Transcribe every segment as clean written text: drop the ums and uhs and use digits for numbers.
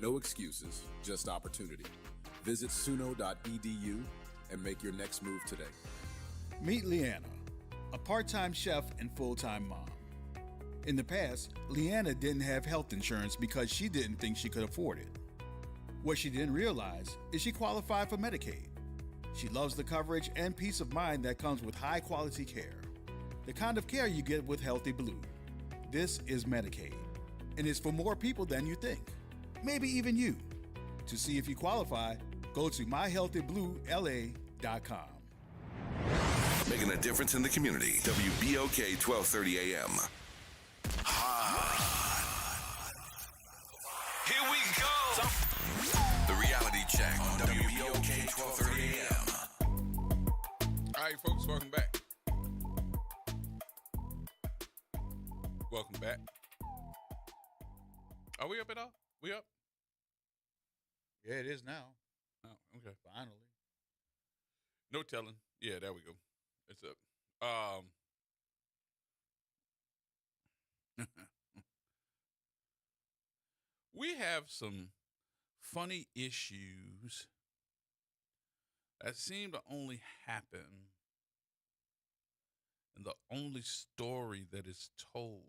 No excuses, just opportunity. Visit suno.edu and make your next move today. Meet Leanna, a part-time chef and full-time mom. In the past, Leanna didn't have health insurance because she didn't think she could afford it. What she didn't realize is she qualified for Medicaid. She loves the coverage and peace of mind that comes with high-quality care. The kind of care you get with Healthy Blue. This is Medicaid, and it's for more people than you think. Maybe even you. To see if you qualify, go to myhealthybluela.com. Making a difference in the community. WBOK 1230 AM. Here we go. The reality check on WBOK 1230 AM. All right, folks, welcome back. Welcome back. Are we up at all? We up? Yeah, it is now. Oh, okay. Finally. No telling. Yeah, there we go. It's up. We have some funny issues that seem to only happen, and the only story that is told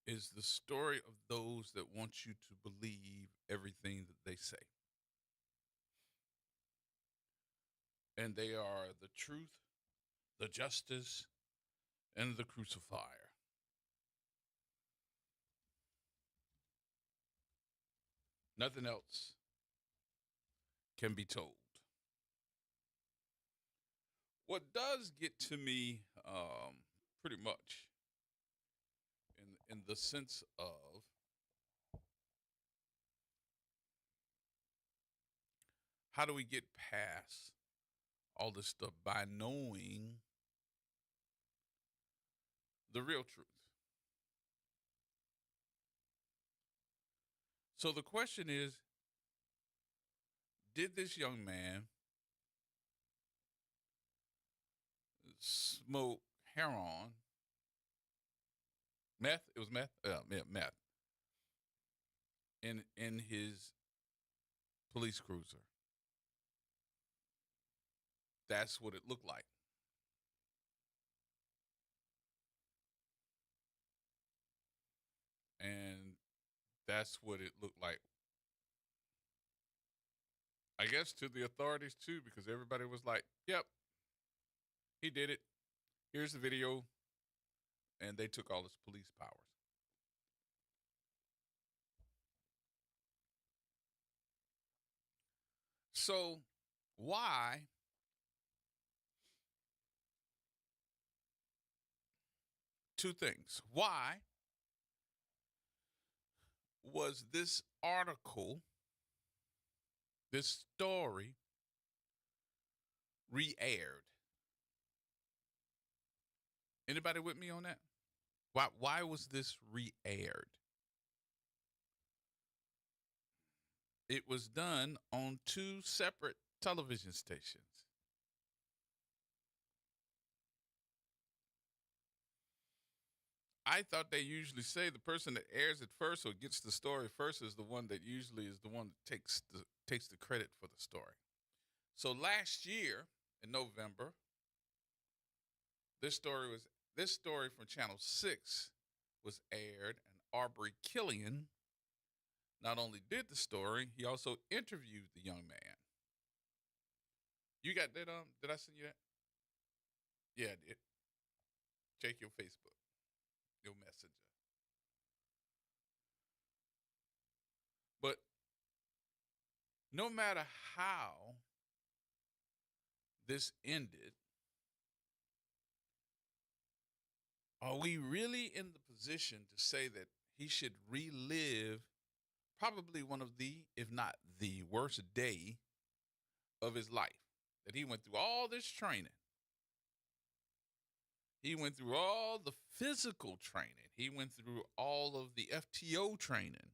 is the story of those that want you to believe everything that they say. And they are the truth, the justice, and the crucifier. Nothing else can be told. What does get to me pretty much in the sense of how do we get past all this stuff by knowing the real truth? So the question is, did this young man smoke heroin? Meth? It was meth? Yeah, meth. In his police cruiser. That's what it looked like. And that's what it looked like. I guess to the authorities too, because everybody was like, yep, he did it. Here's the video. And they took all his police powers. So why two things? Why was this article, this story, re-aired? Anybody with me on that? Why was this re-aired? It was done on two separate television stations. I thought they usually say the person that airs it first or gets the story first is the one that usually is the one that takes the credit for the story. So last year in November, this story from Channel 6 was aired, and Aubrey Killian not only did the story, he also interviewed the young man. You got that? Did I send you that? Yeah, I did. Check your Facebook, your messenger. But no matter how this ended, are we really in the position to say that he should relive probably one of the, if not the worst day of his life? That he went through all this training. He went through all the physical training. He went through all of the FTO training.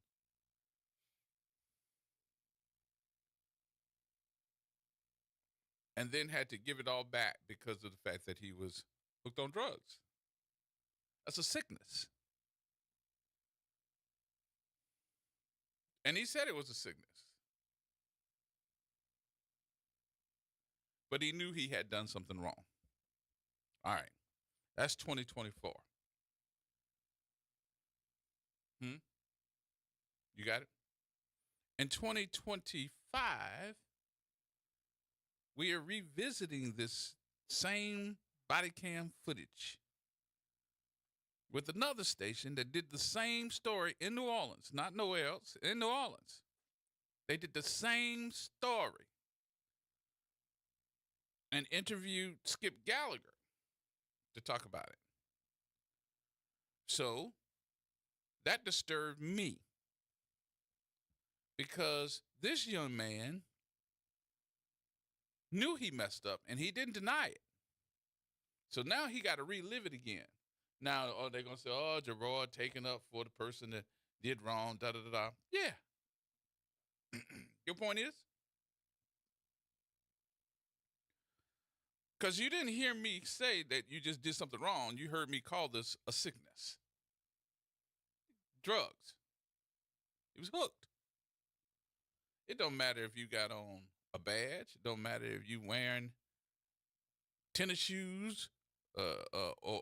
And then had to give it all back because of the fact that he was hooked on drugs. That's a sickness. And he said it was a sickness. But he knew he had done something wrong. All right. That's 2024. You got it? In 2025, we are revisiting this same body cam footage with another station that did the same story in New Orleans, not nowhere else, in New Orleans. They did the same story and interviewed Skip Gallagher to talk about it. So that disturbed me because this young man knew he messed up and he didn't deny it. So now he got to relive it again. Now, they're going to say, oh, Gerod taking up for the person that did wrong, da-da-da-da. Yeah. Your point is? Because you didn't hear me say that you just did something wrong. You heard me call this a sickness. Drugs. He was hooked. It don't matter if you got on a badge. It don't matter if you wearing tennis shoes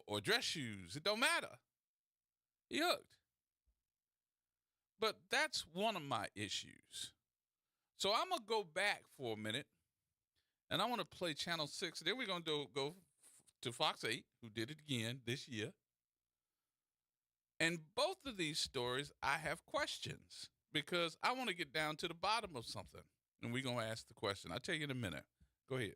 or dress shoes. It don't matter. He hooked. But that's one of my issues. So I'm going to go back for a minute, and I want to play Channel 6. Then we're going to go to Fox 8, who did it again this year. And both of these stories, I have questions because I want to get down to the bottom of something. And we're going to ask the question. I'll tell you in a minute. Go ahead.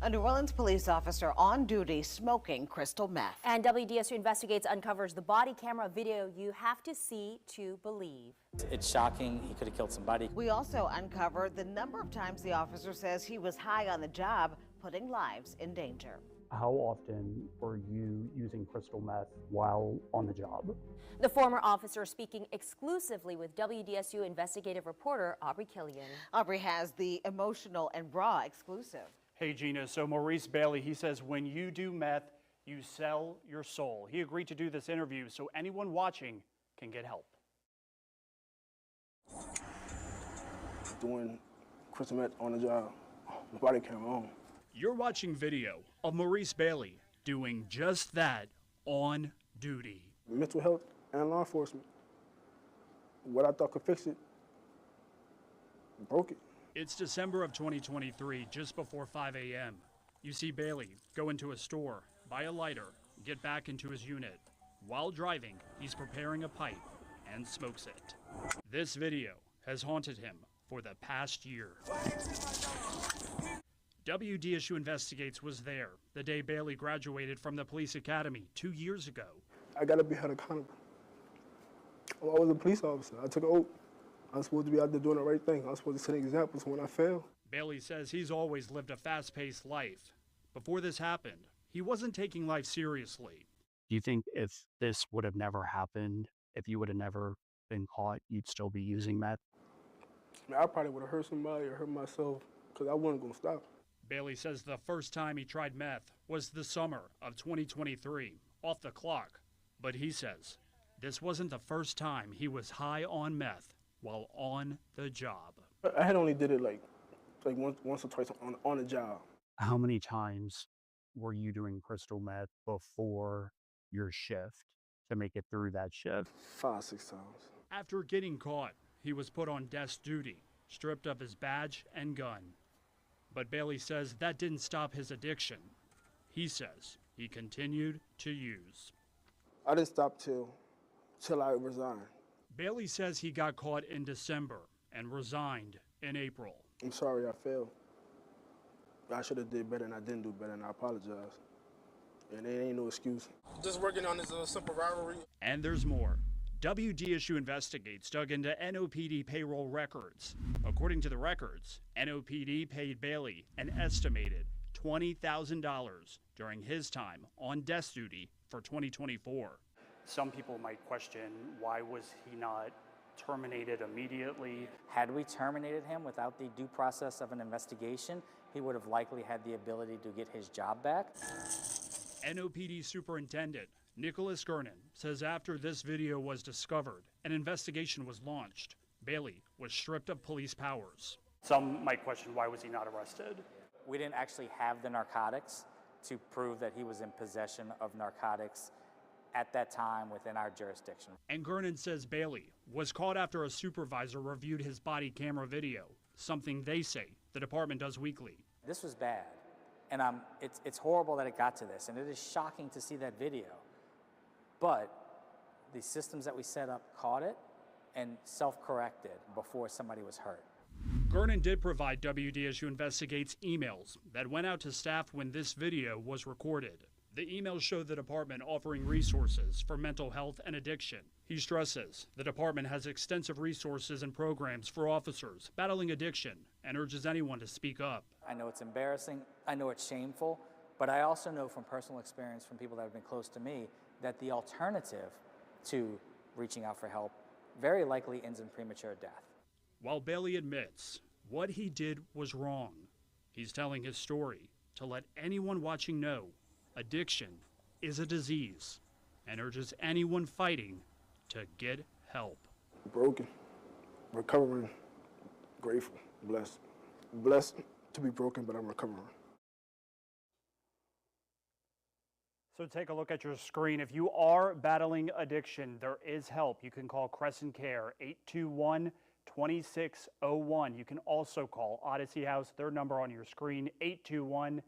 A New Orleans police officer on duty smoking crystal meth. And WDSU Investigates uncovers the body camera video you have to see to believe. It's shocking. He could have killed somebody. We also uncovered the number of times the officer says he was high on the job, putting lives in danger. How often were you using crystal meth while on the job? The former officer speaking exclusively with WDSU investigative reporter Aubrey Killian. Aubrey has the emotional and raw exclusive. Hey, Gina, so Maurice Bailey, he says when you do meth, you sell your soul. He agreed to do this interview so anyone watching can get help. Doing crystal meth on the job, my body camera on. You're watching video of Maurice Bailey doing just that on duty. Mental health and law enforcement. What I thought could fix it, broke it. It's December of 2023, just before 5 a.m. You see Bailey go into a store, buy a lighter, get back into his unit. While driving, he's preparing a pipe and smokes it. This video has haunted him for the past year. WDSU Investigates was there the day Bailey graduated from the police academy 2 years ago. I gotta be held accountable. I was a police officer. I took an oath. I'm supposed to be out there doing the right thing. I'm supposed to set examples when I fail. Bailey says he's always lived a fast-paced life. Before this happened, he wasn't taking life seriously. Do you think if this would have never happened, if you would have never been caught, you'd still be using meth? I probably would have hurt somebody or hurt myself because I wasn't going to stop. Bailey says the first time he tried meth was the summer of 2023, off the clock. But he says this wasn't the first time he was high on meth while on the job. I had only did it like once or twice on the job. How many times were you doing crystal meth before your shift to make it through that shift? 5, 6 times. After getting caught, he was put on desk duty, stripped of his badge and gun. But Bailey says that didn't stop his addiction. He says he continued to use. I didn't stop till I resigned. Bailey says he got caught in December and resigned in April. I'm sorry I failed. I should have did better and I didn't do better and I apologize. And there ain't no excuse. Just working on this simple rivalry. And there's more. WDSU Investigates dug into NOPD payroll records. According to the records, NOPD paid Bailey an estimated $20,000 during his time on desk duty for 2024. Some people might question, why was he not terminated immediately? Had we terminated him without the due process of an investigation, he would have likely had the ability to get his job back. NOPD Superintendent Nicholas Gernon says after this video was discovered, an investigation was launched. Bailey was stripped of police powers. Some might question, why was he not arrested? We didn't actually have the narcotics to prove that he was in possession of narcotics at that time within our jurisdiction. And Gernon says Bailey was caught after a supervisor reviewed his body camera video, something they say the department does weekly. This was bad, and it's horrible that it got to this, and it is shocking to see that video. But the systems that we set up caught it and self-corrected before somebody was hurt. Gernon did provide WDSU Investigates emails that went out to staff when this video was recorded. The emails show the department offering resources for mental health and addiction. He stresses the department has extensive resources and programs for officers battling addiction and urges anyone to speak up. I know it's embarrassing, I know it's shameful, but I also know from personal experience from people that have been close to me that the alternative to reaching out for help very likely ends in premature death. While Bailey admits what he did was wrong, he's telling his story to let anyone watching know addiction is a disease and urges anyone fighting to get help. Broken, recovering, grateful, blessed. Blessed to be broken, but I'm recovering. So take a look at your screen. If you are battling addiction, there is help. You can call Crescent Care, 821-2601. You can also call Odyssey House, their number on your screen, 821-9211.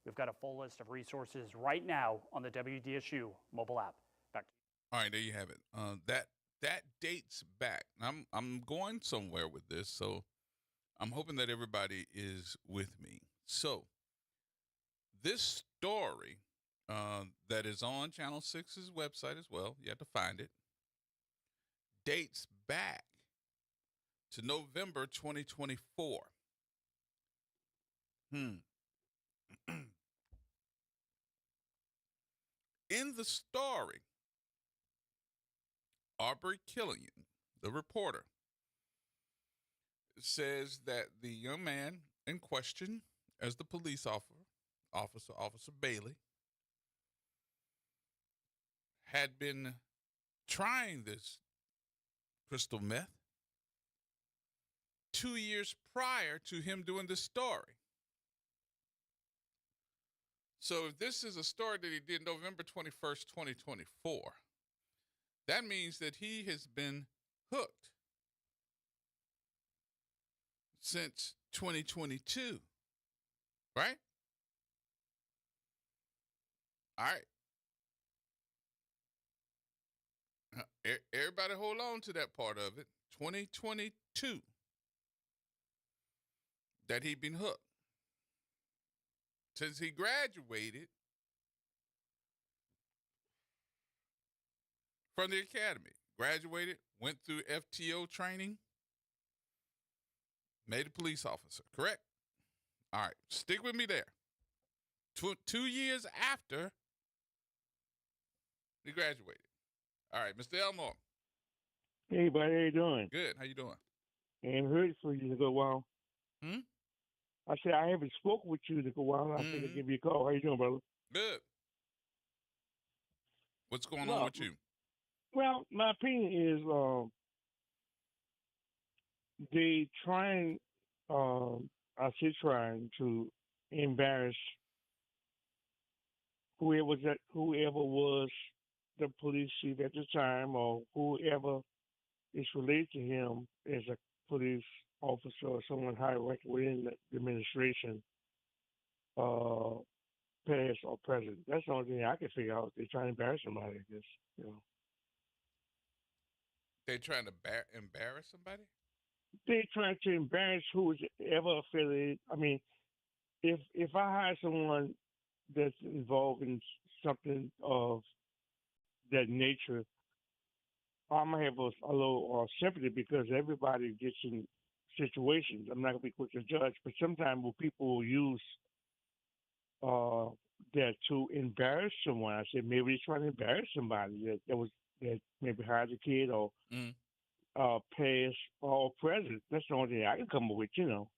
We've got a full list of resources right now on the WDSU mobile app. Back to you. All right, there you have it. That dates back. I'm going somewhere with this, so I'm hoping that everybody is with me. So this story that is on Channel 6's website as well, you have to find it, dates back to November 2024. In the story, Aubrey Killian, the reporter, says that the young man in question, as the police Officer Bailey, had been trying this crystal meth 2 years prior to him doing this story. So if this is a story that he did November 21st, 2024, that means that he has been hooked since 2022, right? All right. Everybody hold on to that part of it. 2022, that he'd been hooked. Since he graduated from the academy, graduated, went through FTO training, made a police officer, correct? All right, stick with me there. 2 years after he graduated. All right, Mr. Elmore. Hey, buddy, how you doing? Good. How you doing? I haven't heard from you in a good while. I said I haven't spoken with you in a good while. I think I'd give you a call. How you doing, brother? Good. What's going on with you? Well, my opinion is they trying, I say trying to embarrass whoever was the police chief at the time or whoever is related to him as a police officer or someone high ranking within the administration, past or present. That's the only thing I can figure out. They're trying to embarrass somebody, I guess. They're trying to embarrass somebody? They're trying to embarrass who is ever affiliated. I mean, if I hire someone that's involved in something of that nature, I'm going to have a little sympathy because everybody gets in situations. I'm not going to be quick to judge, but sometimes people will use that to embarrass someone. I said maybe they're trying to embarrass somebody that maybe hired a kid or past or present. That's the only thing I can come up with, No.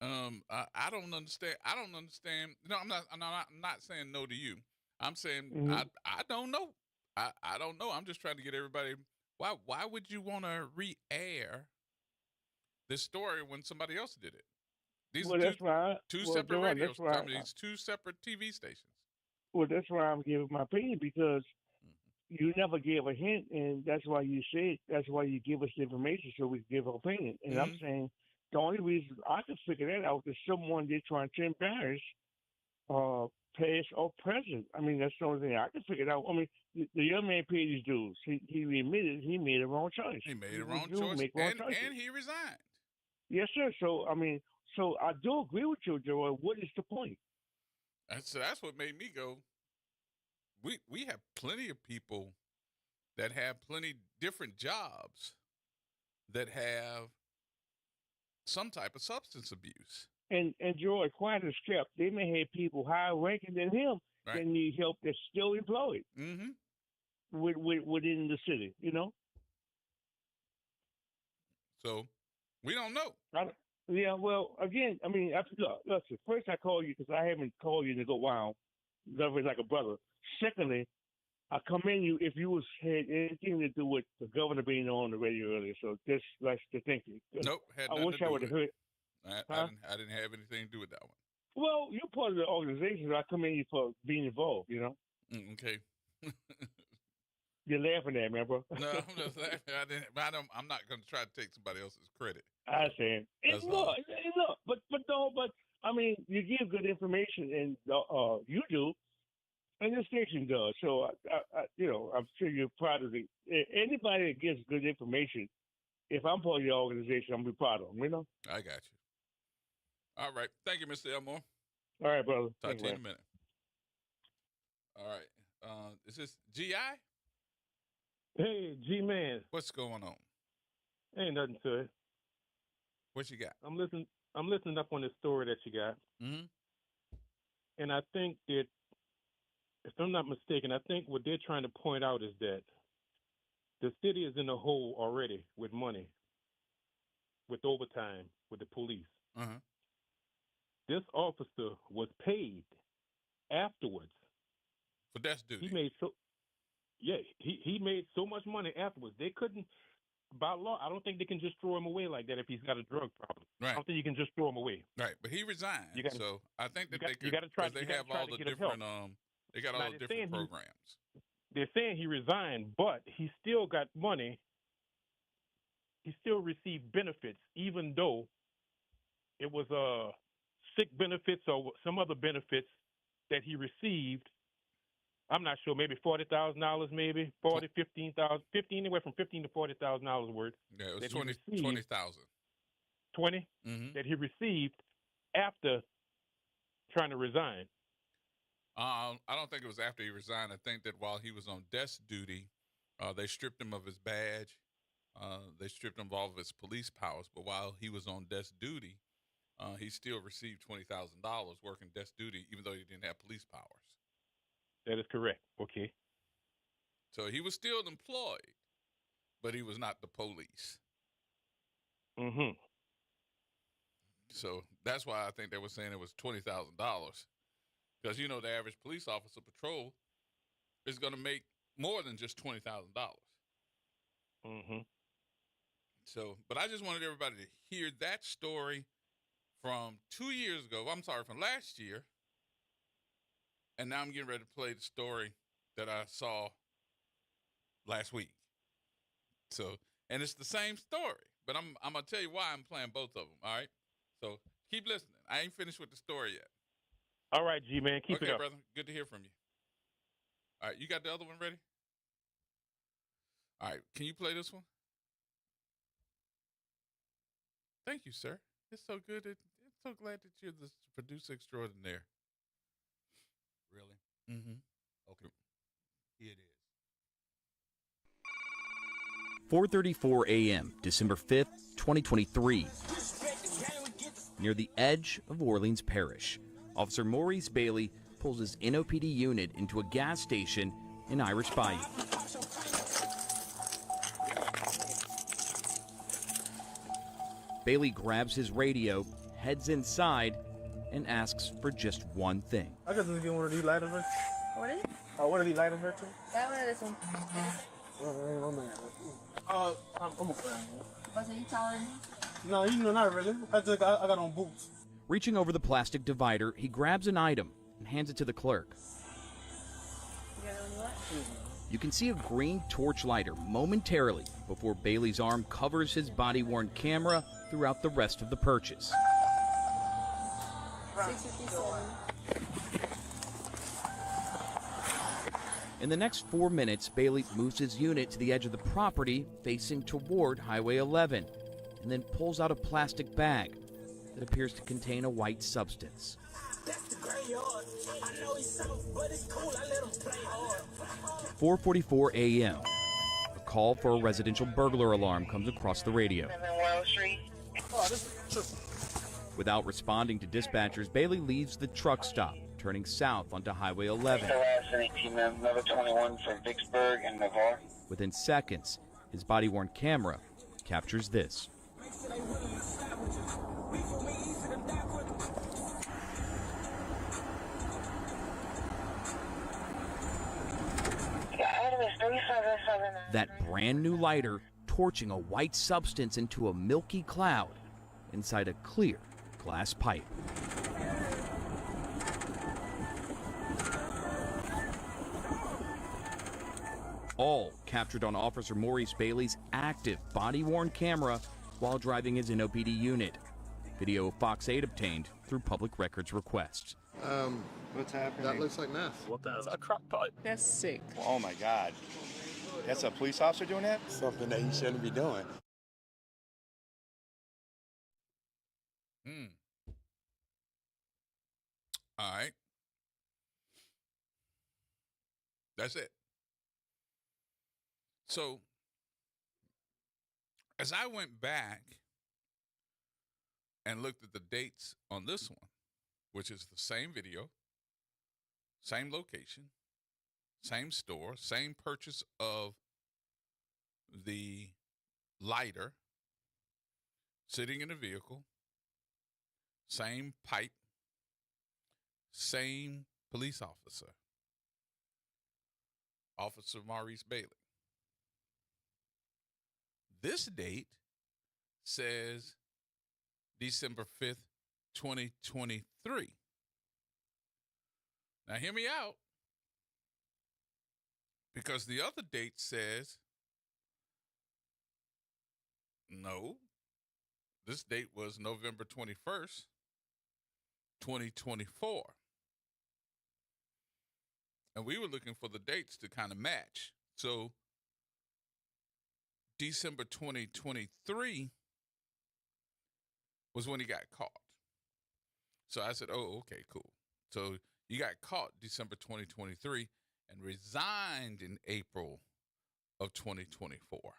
I don't understand. I don't understand. No, I'm not saying no to you. I'm saying I don't know. I don't know. I'm just trying to get everybody. Why would you want to re-air this story when somebody else did it? These are two separate radio stations. Two separate TV stations. Well, that's why I'm giving my opinion, because you never gave a hint, and that's why you said, that's why you give us the information so we can give our opinion. And I'm saying the only reason I can figure that out is someone they're trying to embarrass, past or present. I mean, that's the only thing I can figure out. I mean, the young man paid his dues. He admitted he made a wrong choice. He made a wrong choice, and he resigned. Yes, sir. So I mean, so I do agree with you, Gerod. What is the point? So that's what made me go. We have plenty of people that have plenty different jobs that have some type of substance abuse. And Gerod, quiet as kept, they may have people higher ranking than him that need help that's still employed within the city, you know? So we don't know. Yeah, well, again, I mean, listen, first I call you because I haven't called you in a while. Love is like a brother. Secondly, I commend you if you had anything to do with the governor being on the radio earlier. So just like to thank you. Nope, had I nothing wish to I do would have with heard. it. I didn't have anything to do with that one. Well, you're part of the organization. So I commend you for being involved. You know. Okay. You're laughing at me, bro. No, I'm just laughing. I'm not going to try to take somebody else's credit. I understand. Look, but I mean, you give good information, and you do, and the station does. So I'm sure you're proud of it. Anybody that gives good information, if I'm part of your organization, I'm gonna be proud of them. You know. I got you. All right. Thank you, Mr. Elmore. All right, brother. Talk to you in a minute. All right. Is this GI? Hey, G-Man. What's going on? Ain't nothing to it. What you got? I'm listening up on this story that you got. Mm-hmm. And I think that, if I'm not mistaken, I think what they're trying to point out is that the city is in a hole already with money, with overtime, with the police. Uh-huh. This officer was paid afterwards. For desk duty. He made so much money afterwards. They couldn't, by law, I don't think they can just throw him away like that if he's got a drug problem. Right. I don't think you can just throw him away. Right, but he resigned. So I think that they got to try. They have all the different they got all the different programs. They're saying he resigned, but he still got money. He still received benefits, even though it was sick benefits or some other benefits that he received. I'm not sure, maybe $40,000, maybe 40, 15,000, 15, anywhere from $15,000 to $40,000 worth. Yeah, it was 20,000. 20 that he received after trying to resign. I don't think it was after he resigned. I think that while he was on desk duty, they stripped him of his badge. They stripped him of all of his police powers. But while he was on desk duty, he still received $20,000 working desk duty, even though he didn't have police powers. That is correct. Okay. So he was still employed, but he was not the police. Mm-hmm. So that's why I think they were saying it was $20,000. Because, the average police officer patrol is going to make more than just $20,000. Mm-hmm. So, but I just wanted everybody to hear that story from 2 years ago. From last year. And now I'm getting ready to play the story that I saw last week. So, and it's the same story, but I'm going to tell you why I'm playing both of them, all right? So, keep listening. I ain't finished with the story yet. All right, G-Man, keep it up. Okay, brother. Good to hear from you. All right, you got the other one ready? All right, can you play this one? Thank you, sir. It's so good. It's so glad that you're the producer extraordinaire. Really? Mm-hmm. Okay. Here it is. 4:34 a.m., December 5th, 2023. Near the edge of Orleans Parish, Officer Maurice Bailey pulls his NOPD unit into a gas station in Irish Bayou. Bailey grabs his radio, heads inside and asks for just one thing. I could just get one of these lighters, right? What is it? One of these lighters, right, too? That one or this one? I'm a fan. Was it you taller than me? No, not really. I got on boots. Reaching over the plastic divider, he grabs an item and hands it to the clerk. You got one you want? You can see a green torch lighter momentarily before Bailey's arm covers his body-worn camera throughout the rest of the purchase. 657. In the next 4 minutes, Bailey moves his unit to the edge of the property facing toward Highway 11 and then pulls out a plastic bag that appears to contain a white substance. 4:44 a.m. A call for a residential burglar alarm comes across the radio. Without responding to dispatchers, Bailey leaves the truck stop, turning south onto Highway 11. Number 21 from Vicksburg and Navarre. Within seconds, his body-worn camera captures this. That brand new lighter torching a white substance into a milky cloud inside a clear glass pipe. All captured on Officer Maurice Bailey's active body-worn camera while driving his NOPD unit. Video of Fox 8 obtained through public records requests. What's happening? That looks like meth. What the? It's a crack pipe. That's sick. Oh my God. That's a police officer doing that? Something that he shouldn't be doing. All right. That's it. So, as I went back and looked at the dates on this one, which is the same video, same location, same store, same purchase of the lighter, sitting in a vehicle, same pipe, same police officer, Officer Maurice Bailey. This date says December 5th, 2023. Now, hear me out, because the other date says, no, this date was November 21st, 2024. And we were looking for the dates to kind of match. So December 2023 was when he got caught. So I said, oh, okay, cool. So you got caught December 2023 and resigned in April of 2024.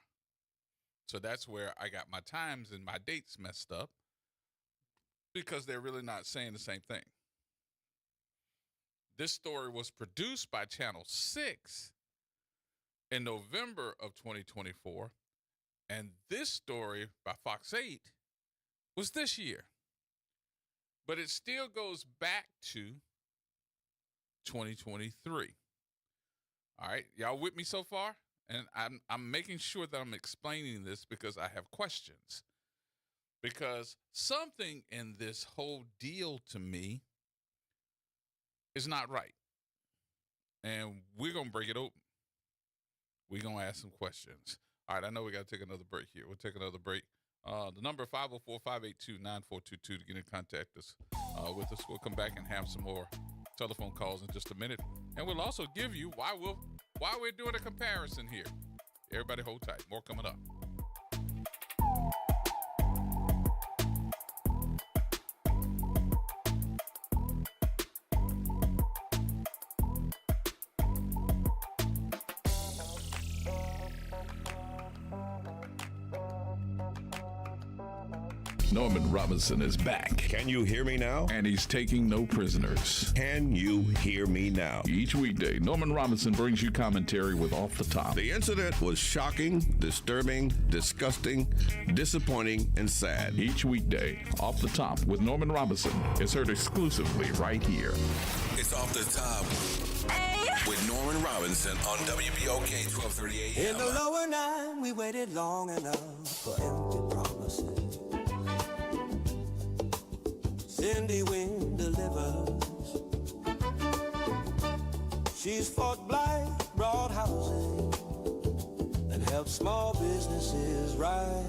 So that's where I got my times and my dates messed up, because they're really not saying the same thing. This story was produced by Channel 6 in November of 2024, and this story by Fox 8 was this year. But it still goes back to 2023. All right, y'all with me so far? And I'm making sure that I'm explaining this because I have questions. Because something in this whole deal to me is not right. And we're going to break it open. We're going to ask some questions. All right, I know we got to take another break here. We'll take another break. The number 504-582-9422 to get in contact with us. We'll come back and have some more telephone calls in just a minute. And we'll also give you why we're doing a comparison here. Everybody hold tight. More coming up. Norman Robinson is back. Can you hear me now? And he's taking no prisoners. Can you hear me now? Each weekday, Norman Robinson brings you commentary with Off the Top. The incident was shocking, disturbing, disgusting, disappointing, and sad. Each weekday, Off the Top with Norman Robinson is heard exclusively right here. It's Off the Top with Norman Robinson on WBOK 1230 AM. In the lower nine, we waited long enough for empty promises. Cindy Wynn delivers. She's fought blight, brought housing, and helped small businesses rise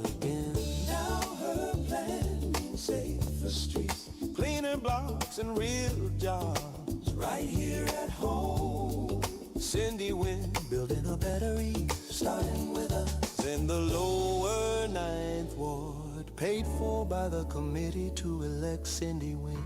again. Now her plan means safer streets, cleaner blocks, and real jobs right here at home. Cindy Wynn building a better east, starting with us in the lower Ninth Ward. Paid for by the committee to elect Cindy Wynn.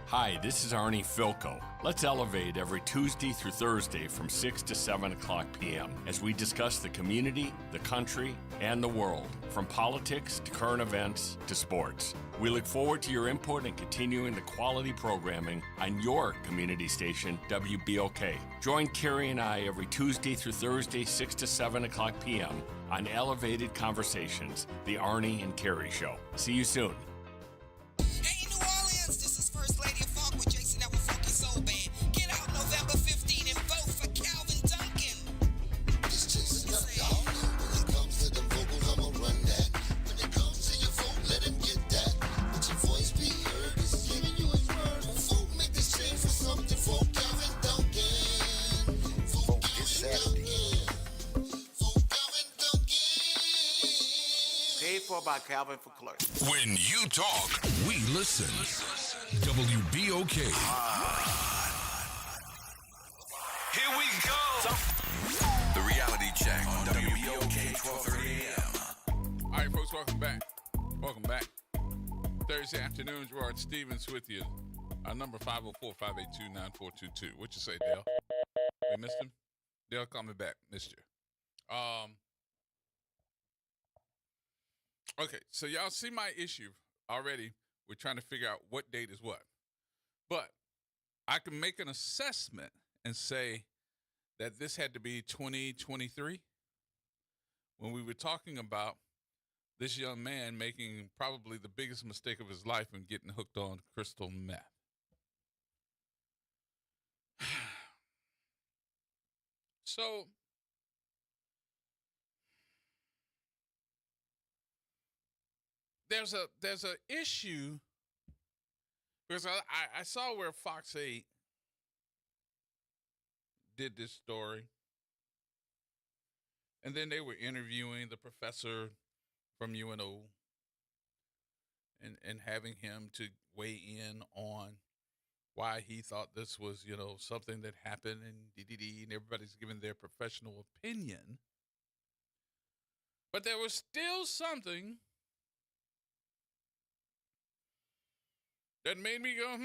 Hi, this is Arnie Filko. Let's elevate every Tuesday through Thursday from 6 to 7 o'clock p.m. as we discuss the community, the country, and the world, from politics to current events to sports. We look forward to your input and continuing the quality programming on your community station, WBOK. Join Carrie and I every Tuesday through Thursday, 6 to 7 o'clock p.m. on Elevated Conversations, the Arnie and Carrie Show. See you soon. Hey, New Orleans, this is First Lady of Funk with Jason Edward Funky Soul Band. Get out November 15 and vote for Calvin Duncan. It's Jason up, y'all. When it comes to them vocals, I'ma run that. When it comes to your vote, let him get that. Let your voice be heard. This is giving you his word. Vote, make this change for something for Calvin Duncan. Vote Calvin Duncan. Vote Calvin Duncan. Paid for by Calvin for clerk. When you talk, we listen. WBOK. Here we go. The reality check on WBOK 1230 AM. All right, folks, welcome back. Welcome back. Thursday afternoon, Gerard Stevens with you. Our number 504-582-9422. What you say, Dale? We missed him? Dale, call me back. Missed you. Okay, so y'all see my issue already. We're trying to figure out what date is what. But I can make an assessment and say that this had to be 2023 when we were talking about this young man making probably the biggest mistake of his life and getting hooked on crystal meth. So there's a issue because I saw where Fox 8 did this story, and then they were interviewing the professor from UNO and having him to weigh in on why he thought this was, something that happened and everybody's giving their professional opinion. But there was still something that made me go,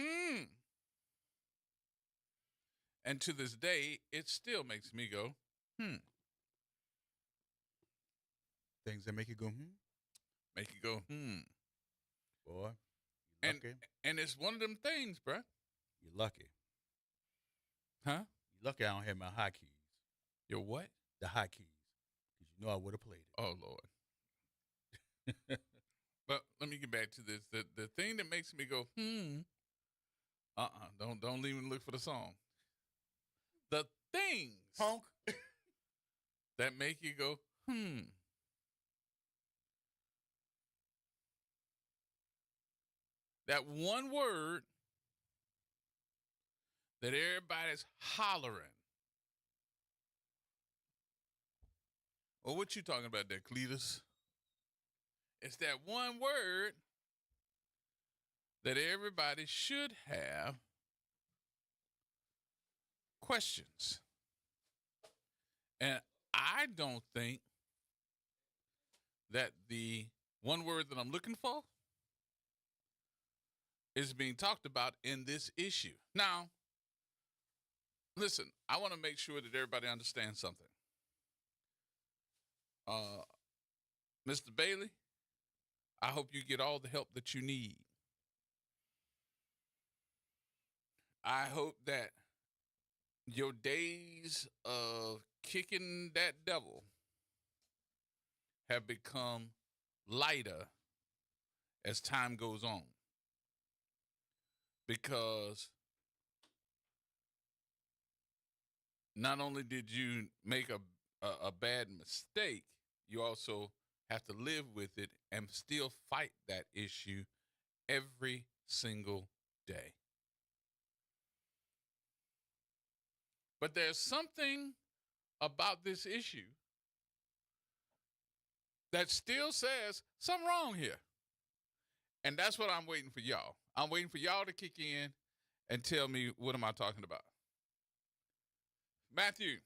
And to this day, it still makes me go, Things that make you go, Make you go, Boy, you And, lucky. and it's one of them things, bruh. You're lucky. Huh? You're lucky I don't have my high keys. Your what? The high keys. Because you know I would have played it. Oh, Lord. But let me get back to this. The thing that makes me go, don't even look for the song. The things Punk. that make you go, That one word that everybody's hollering. Well, what you talking about there, Cletus? It's that one word that everybody should have questions. And I don't think that the one word that I'm looking for is being talked about in this issue. Now, listen, I want to make sure that everybody understands something. Mr. Bailey, I hope you get all the help that you need. I hope that your days of kicking that devil have become lighter as time goes on. Because not only did you make a bad mistake, you also have to live with it and still fight that issue every single day. But there's something about this issue that still says something wrong here. And that's what I'm waiting for y'all. I'm waiting for y'all to kick in and tell me, what am I talking about? Matthew?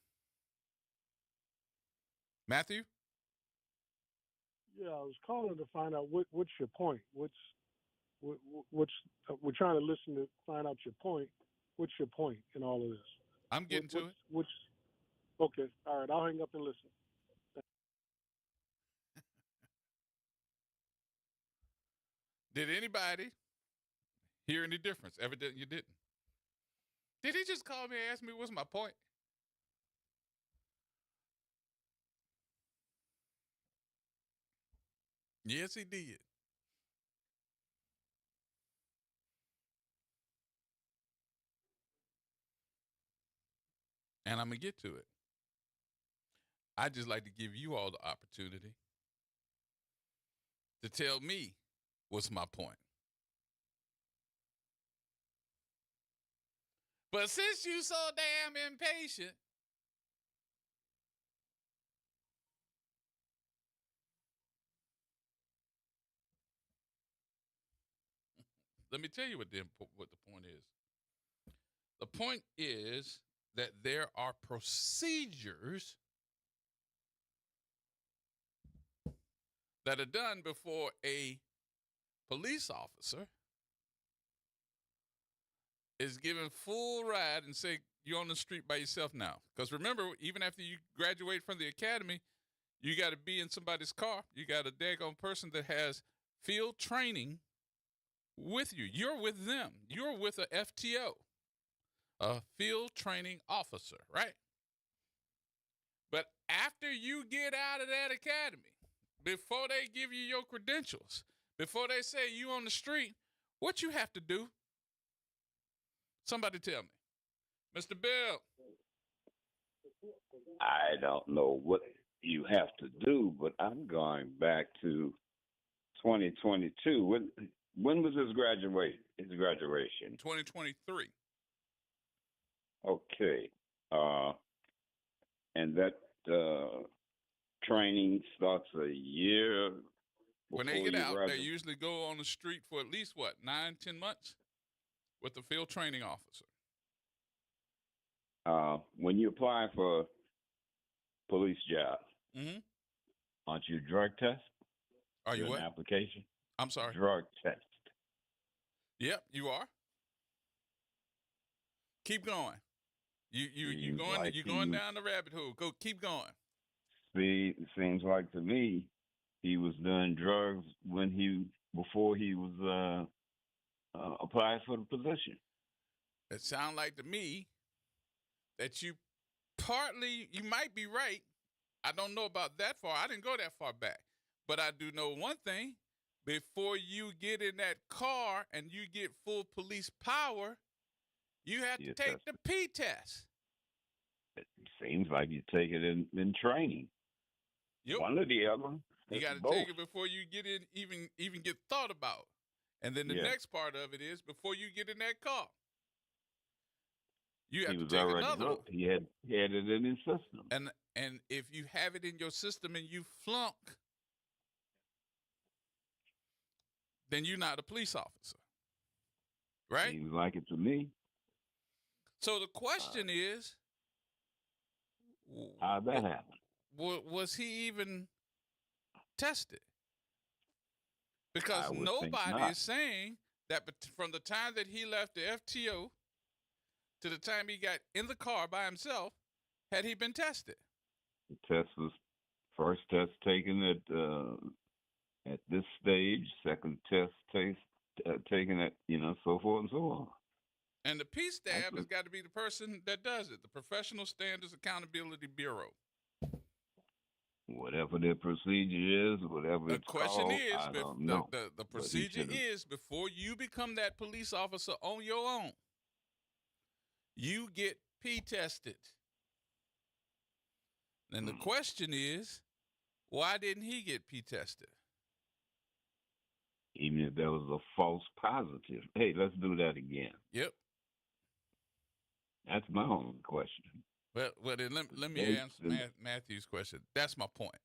Yeah, I was calling to find out what's your point. What's we're trying to listen to find out your point. What's your point in all of this? I'm getting to it. Okay, all right. I'll hang up and listen. Did anybody hear any difference? Evidently you didn't. Did he just call me and ask me what's my point? Yes, he did. And I'm going to get to it. I just like to give you all the opportunity to tell me what's my point. But since you so damn impatient, let me tell you what the point is. The point is that there are procedures that are done before a police officer is given full ride and say, you're on the street by yourself now. Because remember, even after you graduate from the academy, you got to be in somebody's car. You got a daggone person that has field training with you. You're with them. You're with a FTO, a field training officer, right? But after you get out of that academy, before they give you your credentials, before they say you on the street, what you have to do? Somebody tell me. Mr. Bill. I don't know what you have to do, but I'm going back to 2022. When was his graduation? 2023. Okay. And that training starts a year when they get out, they usually go on the street for at least, 9-10 months with the field training officer. When you apply for police jobs, aren't you drug test? Are you what? An application? I'm sorry. Drug test. Yep, you are. Keep going. You going down the rabbit hole. Go, keep going. See, it seems like to me he was doing drugs before he was applied for the position. It sounds like to me that you might be right. I don't know about that far. I didn't go that far back. But I do know one thing. Before you get in that car and you get full police power, you have to take the P test. It seems like you take it in training. Yep. One or the other. You got to take it before you get in, even get thought about. And then the next part of it is before you get in that car, you have to take another one. He had it in his system. And if you have it in your system and you flunk, then you're not a police officer. Right? Seems like it to me. So the question is, how'd that happen? Was he even tested? Because nobody is saying that from the time that he left the FTO to the time he got in the car by himself, had he been tested? The test was first test taken at this stage, second test taken it, so forth and so on. And the PSTAB has got to be the person that does it, the Professional Standards Accountability Bureau. Whatever their procedure is, whatever it's called, I don't know. The procedure is before you become that police officer on your own, you get P-tested. And the question is, why didn't he get P-tested? Even if there was a false positive. Hey, let's do that again. Yep. That's my only question. Well, then let me answer Matthew's question. That's my point.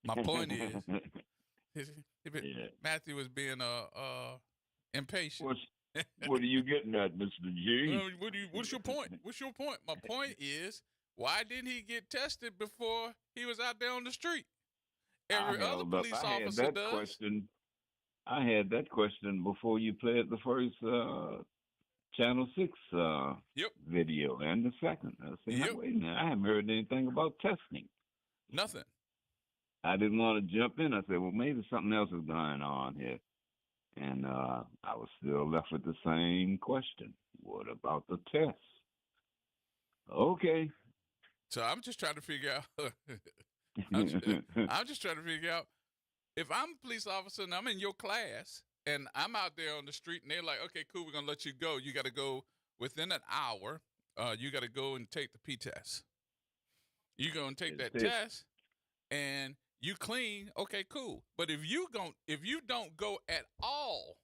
My point is, Matthew was being impatient. What are you getting at, Mr. G? What's your point? What's your point? My point is, why didn't he get tested before he was out there on the street? Every other police officer does. I had that question before you played the first Channel 6 video and the second. I said, wait a minute, I haven't heard anything about testing. Nothing. I didn't want to jump in. I said, well, maybe something else is going on here. And I was still left with the same question. What about the test? Okay. So I'm just trying to figure out. I'm just trying to figure out if I'm a police officer and I'm in your class and I'm out there on the street and they're like, okay, cool, we're going to let you go. You got to go within an hour. You got to go and take the P-test. You go and take that test and you clean. Okay, cool. But if you don't go at all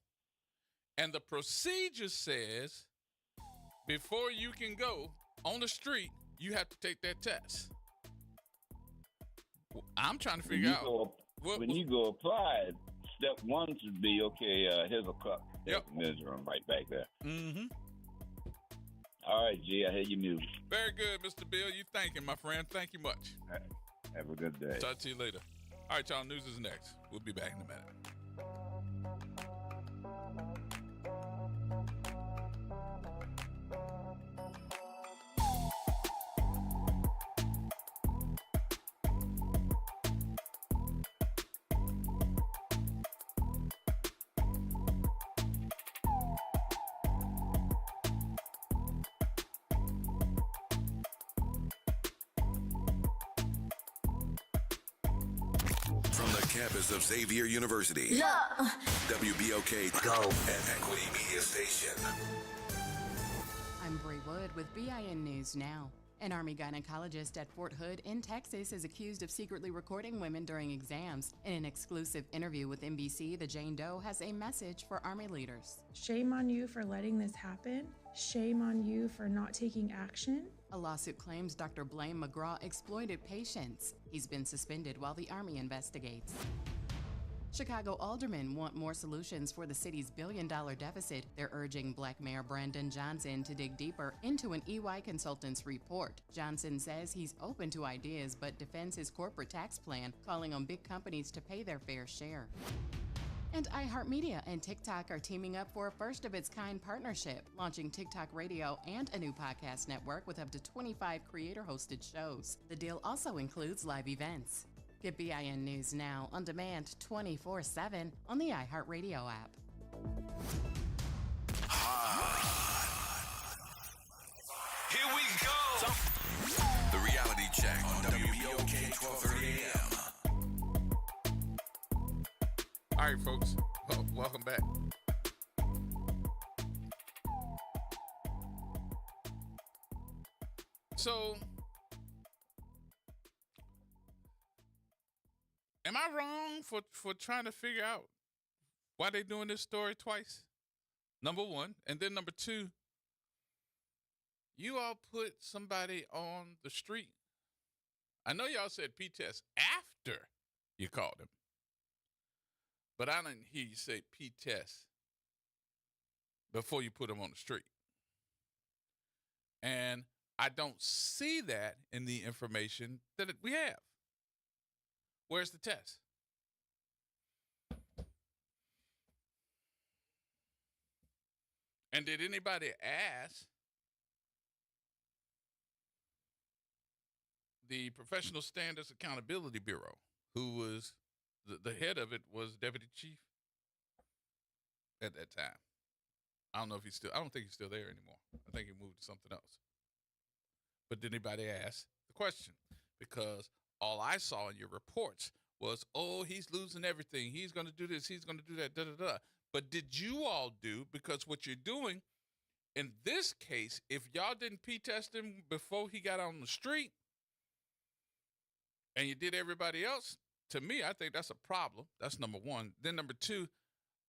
and the procedure says before you can go on the street, you have to take that test. I'm trying to figure out. When you go apply, step one should be, okay, here's a cup. Yep. Measure them right back there. Mm-hmm. All right, G, I hear you music. Very good, Mr. Bill. You thanking, my friend. Thank you much. Have a good day. Talk to you later. All right, y'all, news is next. We'll be back in a minute. Campus of Xavier University. WBOK Go and Equity Media Station. I'm Bree Wood with BIN News Now. An Army gynecologist at Fort Hood in Texas is accused of secretly recording women during exams. In an exclusive interview with NBC, the Jane Doe has a message for Army leaders. Shame on you for letting this happen. Shame on you for not taking action. A lawsuit claims Dr. Blaine McGraw exploited patients. He's been suspended while the Army investigates. Chicago aldermen want more solutions for the city's billion-dollar deficit. They're urging Black Mayor Brandon Johnson to dig deeper into an EY consultant's report. Johnson says he's open to ideas but defends his corporate tax plan, calling on big companies to pay their fair share. And iHeartMedia and TikTok are teaming up for a first-of-its-kind partnership, launching TikTok Radio and a new podcast network with up to 25 creator-hosted shows. The deal also includes live events. Get BIN News Now on demand 24/7 on the iHeartRadio app. Here we go. The Reality Check on WBOK 1230 AM. All right, folks. Welcome back. So, am I wrong for trying to figure out why they're doing this story twice? Number one. And then number two, you all put somebody on the street. I know y'all said P-test after you called him. But I didn't hear you say P-test before you put him on the street. And I don't see that in the information that we have. Where's the test? And did anybody ask the Professional Standards Accountability Bureau, who was the head of it was deputy chief at that time. I don't know if he's still. I don't think he's still there anymore. I think he moved to something else. But did anybody ask the question? Because all I saw in your reports was, oh, he's losing everything. He's going to do this. He's going to do that. Da da da. But did you all do? Because what you're doing in this case, if y'all didn't P-test him before he got on the street, and you did everybody else, to me, I think that's a problem. That's number one. Then number two,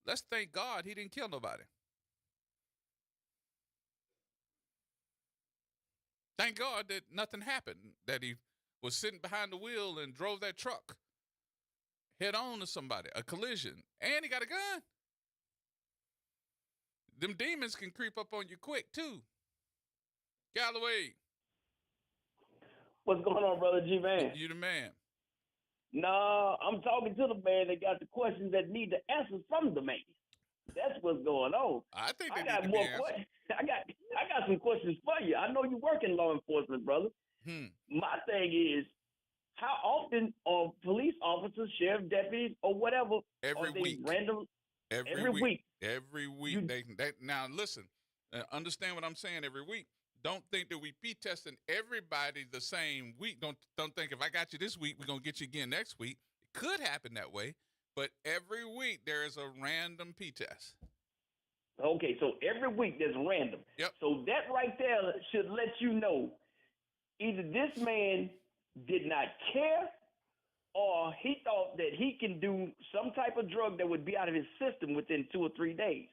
let's thank God he didn't kill nobody. Thank God that nothing happened, that he was sitting behind the wheel and drove that truck head on to somebody, a collision, and he got a gun. Them demons can creep up on you quick, too. Galloway. What's going on, Brother G-Man? You the man. No, I'm talking to the man that got the questions that need the answers from the man. That's what's going on. I think I got more questions. I got some questions for you. I know you work in law enforcement, brother. My thing is, how often are police officers, sheriff deputies, or whatever, every week, random? Every week. Every week. Now listen, understand what I'm saying. Every week. Don't think that we P-testing everybody the same week. Don't think if I got you this week, we're gonna get you again next week. It could happen that way, but every week there is a random P-test. Okay, so every week there's random. Yep. So that right there should let you know either this man did not care or he thought that he can do some type of drug that would be out of his system within 2 or 3 days.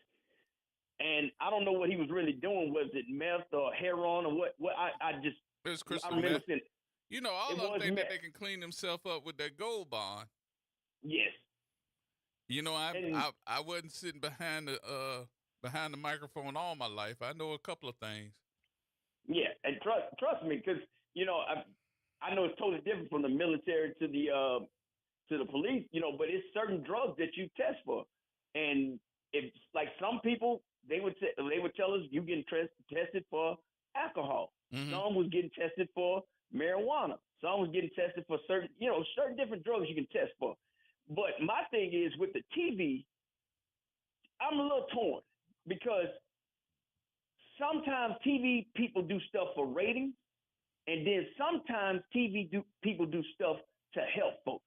And I don't know what he was really doing. Was it meth or heroin or what? I just it was crystal meth. You know, all of them think that they can clean themselves up with that gold bond. Yes. You know, I wasn't sitting behind the microphone all my life. I know a couple of things. Yeah, and trust me, because you know I know it's totally different from the military to the police. You know, but it's certain drugs that you test for, and if like some people. They would tell us you getting tested for alcohol. Mm-hmm. Some was getting tested for marijuana. Some was getting tested for certain different drugs you can test for. But my thing is with the TV, I'm a little torn because sometimes TV people do stuff for ratings, and then sometimes people do stuff to help folks.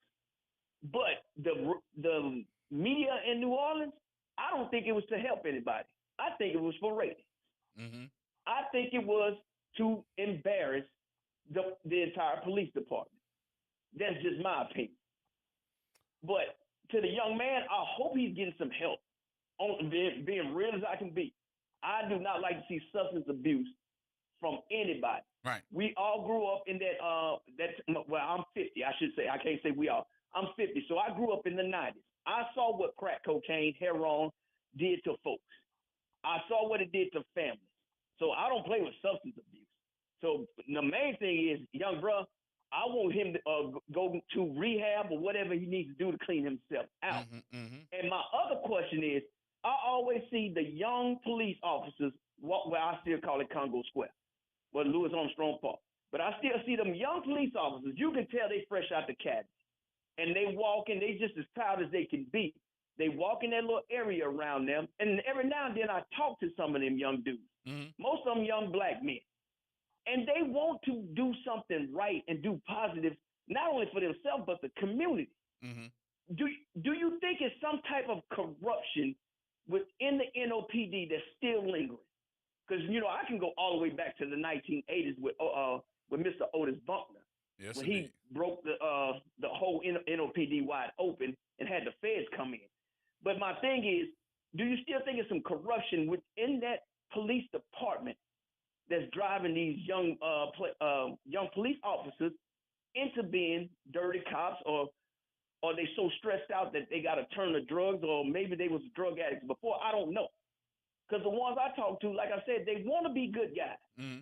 But the media in New Orleans, I don't think it was to help anybody. I think it was for ratings. Mm-hmm. I think it was to embarrass the entire police department. That's just my opinion. But to the young man, I hope he's getting some help. On being real as I can be, I do not like to see substance abuse from anybody. Right. We all grew up in well, I'm 50. I should say. I can't say we all. I'm 50, so I grew up in the 90s. I saw what crack cocaine, heroin did to folks. I saw what it did to families. So I don't play with substance abuse. So the main thing is, young bro, I want him to go to rehab or whatever he needs to do to clean himself out. Mm-hmm, mm-hmm. And my other question is, I always see the young police officers walk where I still call it Congo Square, where Louis Armstrong Park. But I still see them young police officers. You can tell they fresh out the academy. And they walk in, they just as proud as they can be. They walk in that little area around them, and every now and then I talk to some of them young dudes. Mm-hmm. Most of them young black men. And they want to do something right and do positive, not only for themselves, but the community. Mm-hmm. Do you think it's some type of corruption within the NOPD that's still lingering? Because, I can go all the way back to the 1980s with Mr. Otis Buckner. Yes, when he broke the whole NOPD wide open and had the feds come in. But my thing is, do you still think it's some corruption within that police department that's driving these young police officers into being dirty cops, or are they so stressed out that they got to turn to drugs, or maybe they was drug addicts before? I don't know. Because the ones I talk to, like I said, they want to be good guys. Mm-hmm.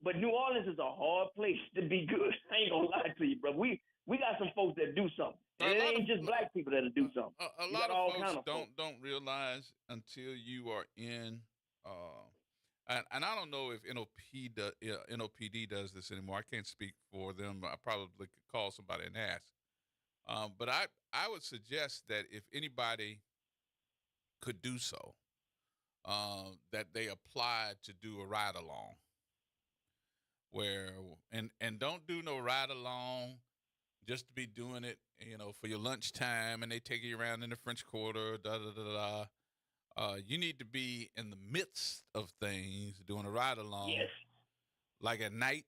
But New Orleans is a hard place to be good. I ain't gonna lie to you, bro. We got some folks that do something. And it ain't just black people that'll do something. A lot of folks don't realize until you are in, and I don't know if NOPD does this anymore. I can't speak for them. I probably could call somebody and ask. But I would suggest that if anybody could do so, that they apply to do a ride along. Where and don't do no ride along just to be doing it, for your lunchtime, and they take you around in the French Quarter, you need to be in the midst of things doing a ride along. Yes. Like at night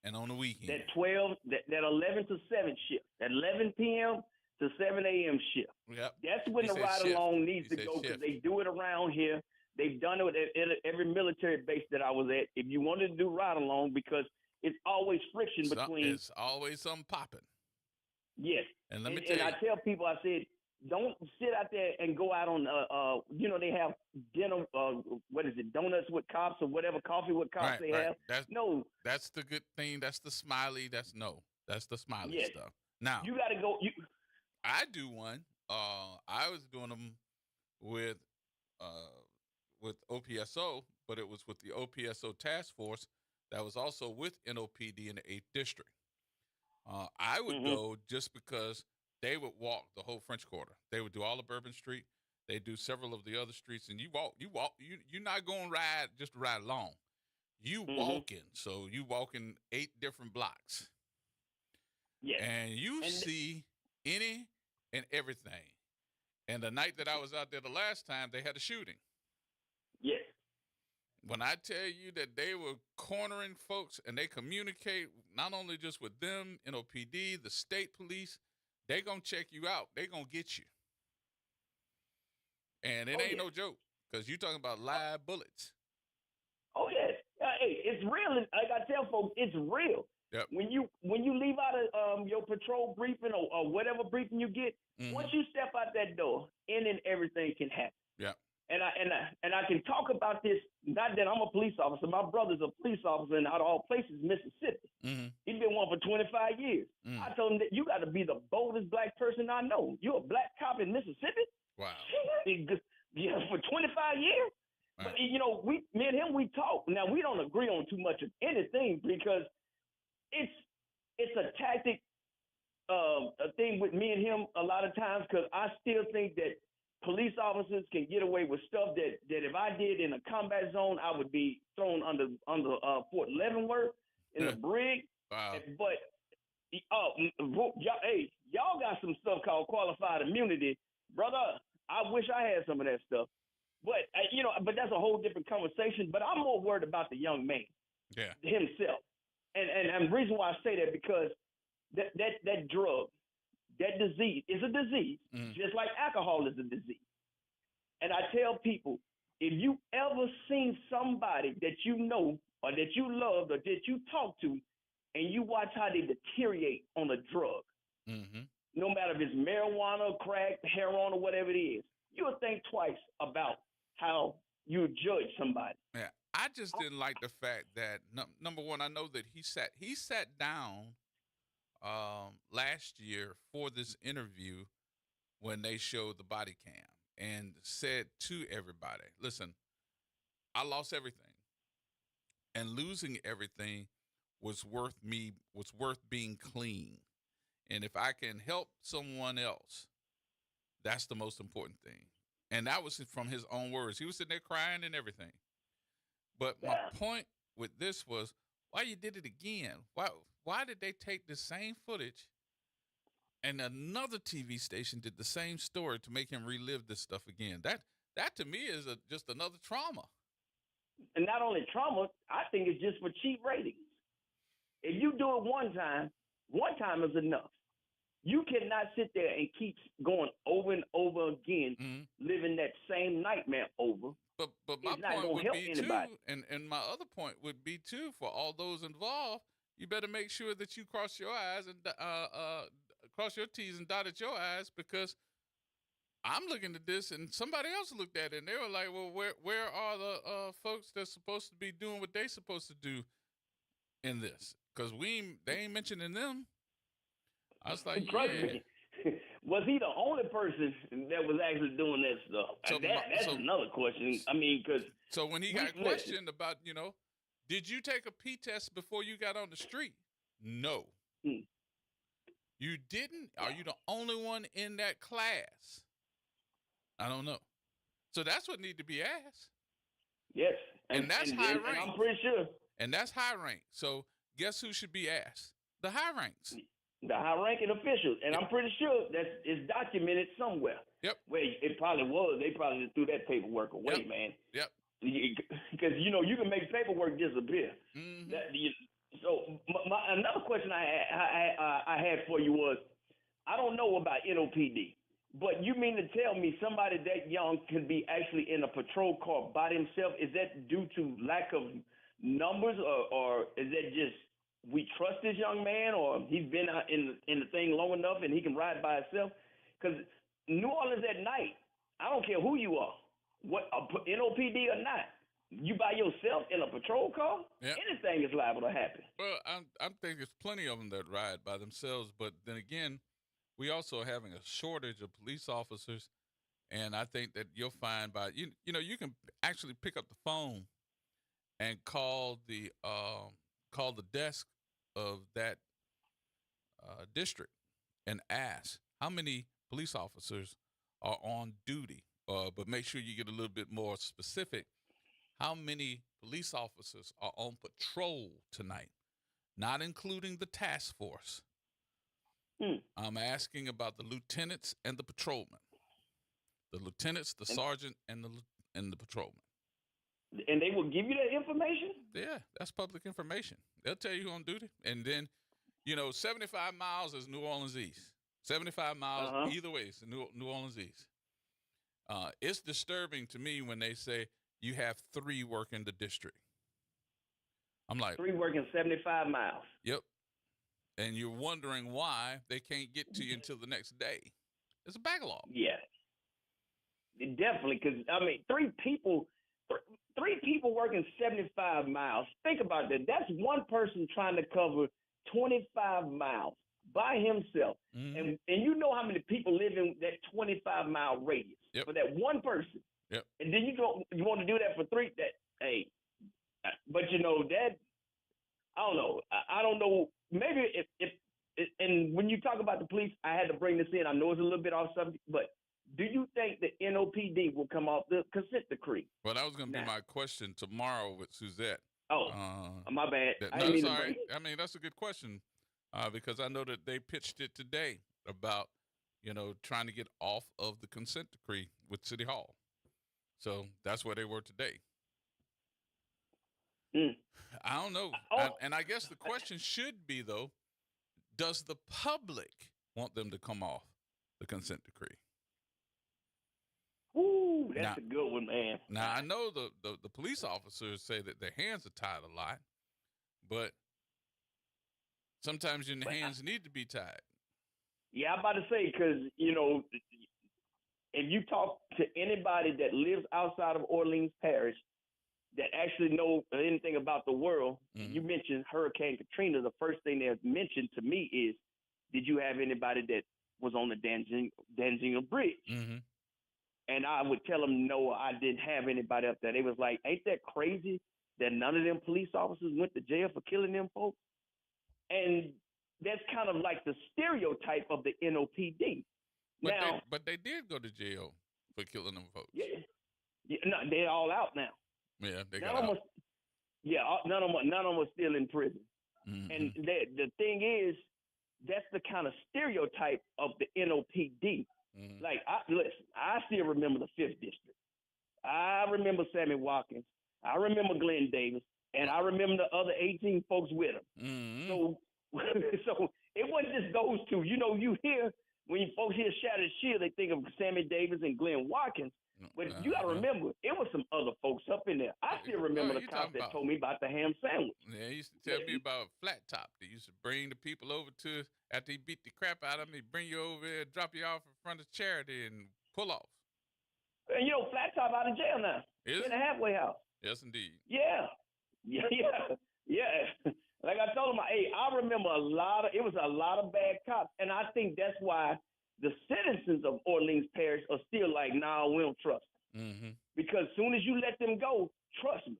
and on the weekend. That 11 to 7 shift, that 11 p.m. to 7 a.m. shift. Yep. That's when the ride along needs to go, because they do it around here. They've done it at every military base that I was at. If you wanted to do ride along, because it's always friction between. It's always something popping. Yes. And let me tell you. And I tell people, I said, don't sit out there and go out on, they have dinner, donuts with cops or whatever, coffee with cops have. That's the good thing. That's the smiley. That's the smiley stuff. Now, you got to go. I do one. I was doing them with OPSO, but it was with the OPSO task force that was also with NOPD in the 8th District. I would go just because they would walk the whole French Quarter. They would do all of Bourbon Street. They do several of the other streets, and you're not going to ride just to ride along. You walking, so you walking 8 different blocks. Yeah. And you see any and everything. And the night that I was out there the last time, they had a shooting. Yes. When I tell you that they were cornering folks, and they communicate not only just with them, NOPD, the state police, they going to check you out. They going to get you. And it ain't no joke, because you talking about live bullets. Oh, yes. Hey, it's real. Like I tell folks, it's real. Yep. When you leave out of your patrol briefing or whatever briefing you get, once you step out that door, and everything can happen. Yeah. And I can talk about this. Not that I'm a police officer. My brother's a police officer, and out of all places, Mississippi. He's been one for 25 years. I told him that you got to be the boldest black person I know. You're a black cop in Mississippi. Wow. Yeah, for 25 years. Right. But me and him, we talk. Now we don't agree on too much of anything, because it's a tactic, a thing with me and him a lot of times, because I still think that police officers can get away with stuff that if I did in a combat zone, I would be thrown under Fort Leavenworth in a brig. Wow. But y'all got some stuff called qualified immunity, brother. I wish I had some of that stuff, but but that's a whole different conversation. But I'm more worried about the young man, himself, and the reason why I say that, because that drug, that disease is a disease, just like alcohol is a disease. And I tell people, if you ever seen somebody that you know or that you loved or that you talk to, and you watch how they deteriorate on a drug, no matter if it's marijuana, crack, heroin, or whatever it is, you'll think twice about how you judge somebody. Yeah, I just didn't like the fact that number one, I know that he sat down last year for this interview when they showed the body cam and said to everybody, listen, I lost everything, and losing everything was worth being clean. And if I can help someone else, that's the most important thing. And that was from his own words. He was sitting there crying and everything. But my point with this was, why you did it again? Why did they take the same footage and another TV station did the same story to make him relive this stuff again? That to me is just another trauma. And not only trauma, I think it's just for cheap ratings. If you do it one time is enough. You cannot sit there and keep going over and over again, living that same nightmare over. But my point would be too, and my other point would be too, for all those involved, you better make sure that you cross your eyes and cross your T's and dotted your I's, because I'm looking at this and somebody else looked at it and they were like, well, where are the folks that's supposed to be doing what they supposed to do in this? Because they ain't mentioning them. I was like, was he the only person that was actually doing that stuff? So that's another question. I mean, because so when he got questioned about, did you take a P test before you got on the street? No. You didn't? Are you the only one in that class? I don't know. So that's what need to be asked. Yes. And that's high rank. And I'm pretty sure. And that's high rank. So guess who should be asked? The high ranks. The high-ranking officials. And I'm pretty sure that it's documented somewhere. Yep. Where it probably was. They probably just threw that paperwork away, man. Yep. Because, you can make paperwork disappear. Mm-hmm. So another question I had for you was, I don't know about NOPD, but you mean to tell me somebody that young could be actually in a patrol car by themselves? Is that due to lack of numbers, or is that just we trust this young man, or he's been out in the thing long enough and he can ride by himself? Because New Orleans at night, I don't care who you are, what NOPD or not, you by yourself in a patrol car, anything is liable to happen. Well, I'm thinking there's plenty of them that ride by themselves, but then again, we also having a shortage of police officers, and I think that you'll find by you can actually pick up the phone and call the desk of that district and ask how many police officers are on duty, but make sure you get a little bit more specific. How many police officers are on patrol tonight, not including the task force? I'm asking about the lieutenants and the patrolmen. The lieutenants, the sergeant, and the patrolmen. And they will give you that information? Yeah, that's public information. They'll tell you who's on duty. And then, 75 miles is New Orleans East. 75 miles either way is New Orleans East. It's disturbing to me when they say you have 3 working the district. I'm like 3 working 75 miles. Yep. And you're wondering why they can't get to you until the next day. It's a backlog. Yeah. Definitely, because 3 people working 75 miles. Think about that. That's one person trying to cover 25 miles by himself. Mm-hmm. And you know how many people live in that 25-mile radius for that one person. Yep. And then you want to do that for 3. But that, I don't know. I don't know. Maybe if and when you talk about the police, I had to bring this in. I know it's a little bit off subject, but do you think the NOPD will come off the consent decree? Well, that was going to be my question tomorrow with Suzette. Oh, my bad. No, sorry. That's a good question because I know that they pitched it today about, trying to get off of the consent decree with City Hall. So that's where they were today. I don't know. And I guess the question should be, though, does the public want them to come off the consent decree? Ooh, that's a good one, man. Now, I know the police officers say that their hands are tied a lot, but sometimes your hands need to be tied. Yeah, I'm about to say, because, if you talk to anybody that lives outside of Orleans Parish that actually know anything about the world, you mentioned Hurricane Katrina. The first thing they mentioned to me is, did you have anybody that was on the Danziger Bridge? Mm-hmm. And I would tell them, no, I didn't have anybody up there. They was like, ain't that crazy that none of them police officers went to jail for killing them folks? And that's kind of like the stereotype of the NOPD. But they did go to jail for killing them folks. Yeah, no, they're all out now. Yeah, they got out. None of them are still in prison. Mm-hmm. And the thing is, that's the kind of stereotype of the NOPD. Mm-hmm. Like, I still remember the 5th District. I remember Sammy Watkins. I remember Glenn Davis. And I remember the other 18 folks with him. Mm-hmm. So it wasn't just those 2. You hear, when folks hear Shattered Shield, they think of Sammy Davis and Glenn Watkins. But you got to remember, it was some other folks up in there. I still remember the cops that told me about the ham sandwich. Yeah, he used to tell me about Flat Top. They used to bring the people over to, after he beat the crap out of them, he'd bring you over there, drop you off in front of Charity and pull off. And Flat Top out of jail now. In the halfway house. Yes, indeed. Yeah. Like I told him, I remember it was a lot of bad cops. And I think that's why the citizens of Orleans Parish are still like, nah, we don't trust them. Mm-hmm. Because as soon as you let them go, trust me,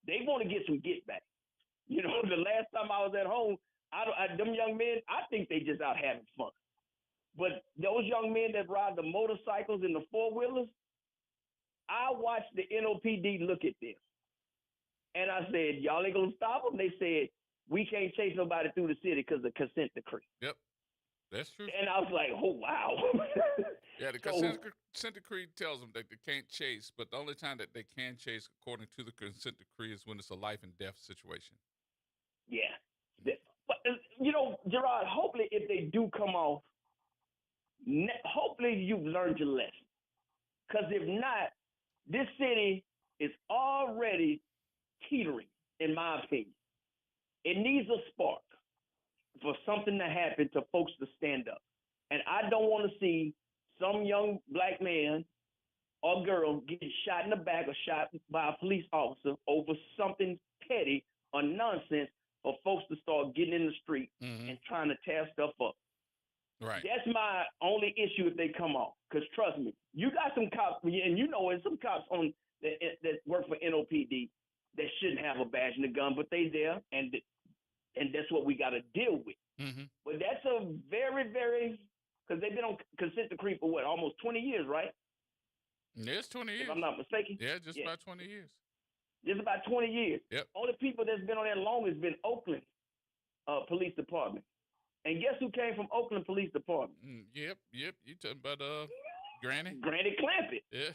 they want to get some get back. The last time I was at home, them young men, I think they just out having fun. But those young men that ride the motorcycles and the four-wheelers, I watched the NOPD look at them. And I said, y'all ain't going to stop them? They said, we can't chase nobody through the city because of the consent decree. Yep, that's true. And I was like, oh, wow. Yeah, the consent decree tells them that they can't chase, but the only time that they can chase, according to the consent decree, is when it's a life and death situation. Yeah. But, Gerard, hopefully if they do come off, hopefully you've learned your lesson. Because if not, this city is already teetering, in my opinion. It needs a spark for something to happen to folks to stand up. And I don't want to see some young black man or girl get shot in the back or shot by a police officer over something petty or nonsense for folks to start getting in the street and trying to tear stuff up. Right. That's my only issue if they come off. Because trust me, you got some cops, and there's some cops on that work for NOPD that shouldn't have a badge and a gun, but they there, and that's what we got to deal with. But that's a very, very, because they've been on consent decree for what, almost 20 years, right? Yeah, it's 20 years. If I'm not mistaken. Yeah, just about 20 years. Just about 20 years. Yep. Only people that's been on that longest been Oakland Police Department. And guess who came from Oakland Police Department? Yep. You talking about Granny? Granny Clampett. Yeah.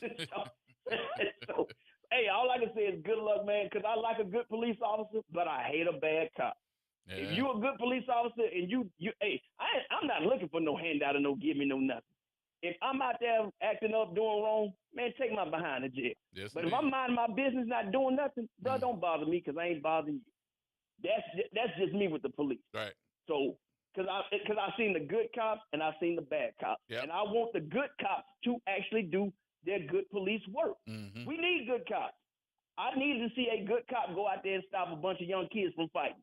so, hey, all I can say is good luck, man, because I like a good police officer, but I hate a bad cop. Yeah. If you a good police officer and I'm not looking for no handout or no give me no nothing. If I'm out there acting up, doing wrong, man, take my behind to jail. Yes, but if I'm minding my business, not doing nothing, bro, don't bother me because I ain't bothering you. That's just me with the police. Right. So, because I've seen the good cops and I've seen the bad cops. Yep. And I want the good cops to actually do their good police work. We need good cops. I need to see a good cop go out there and stop a bunch of young kids from fighting.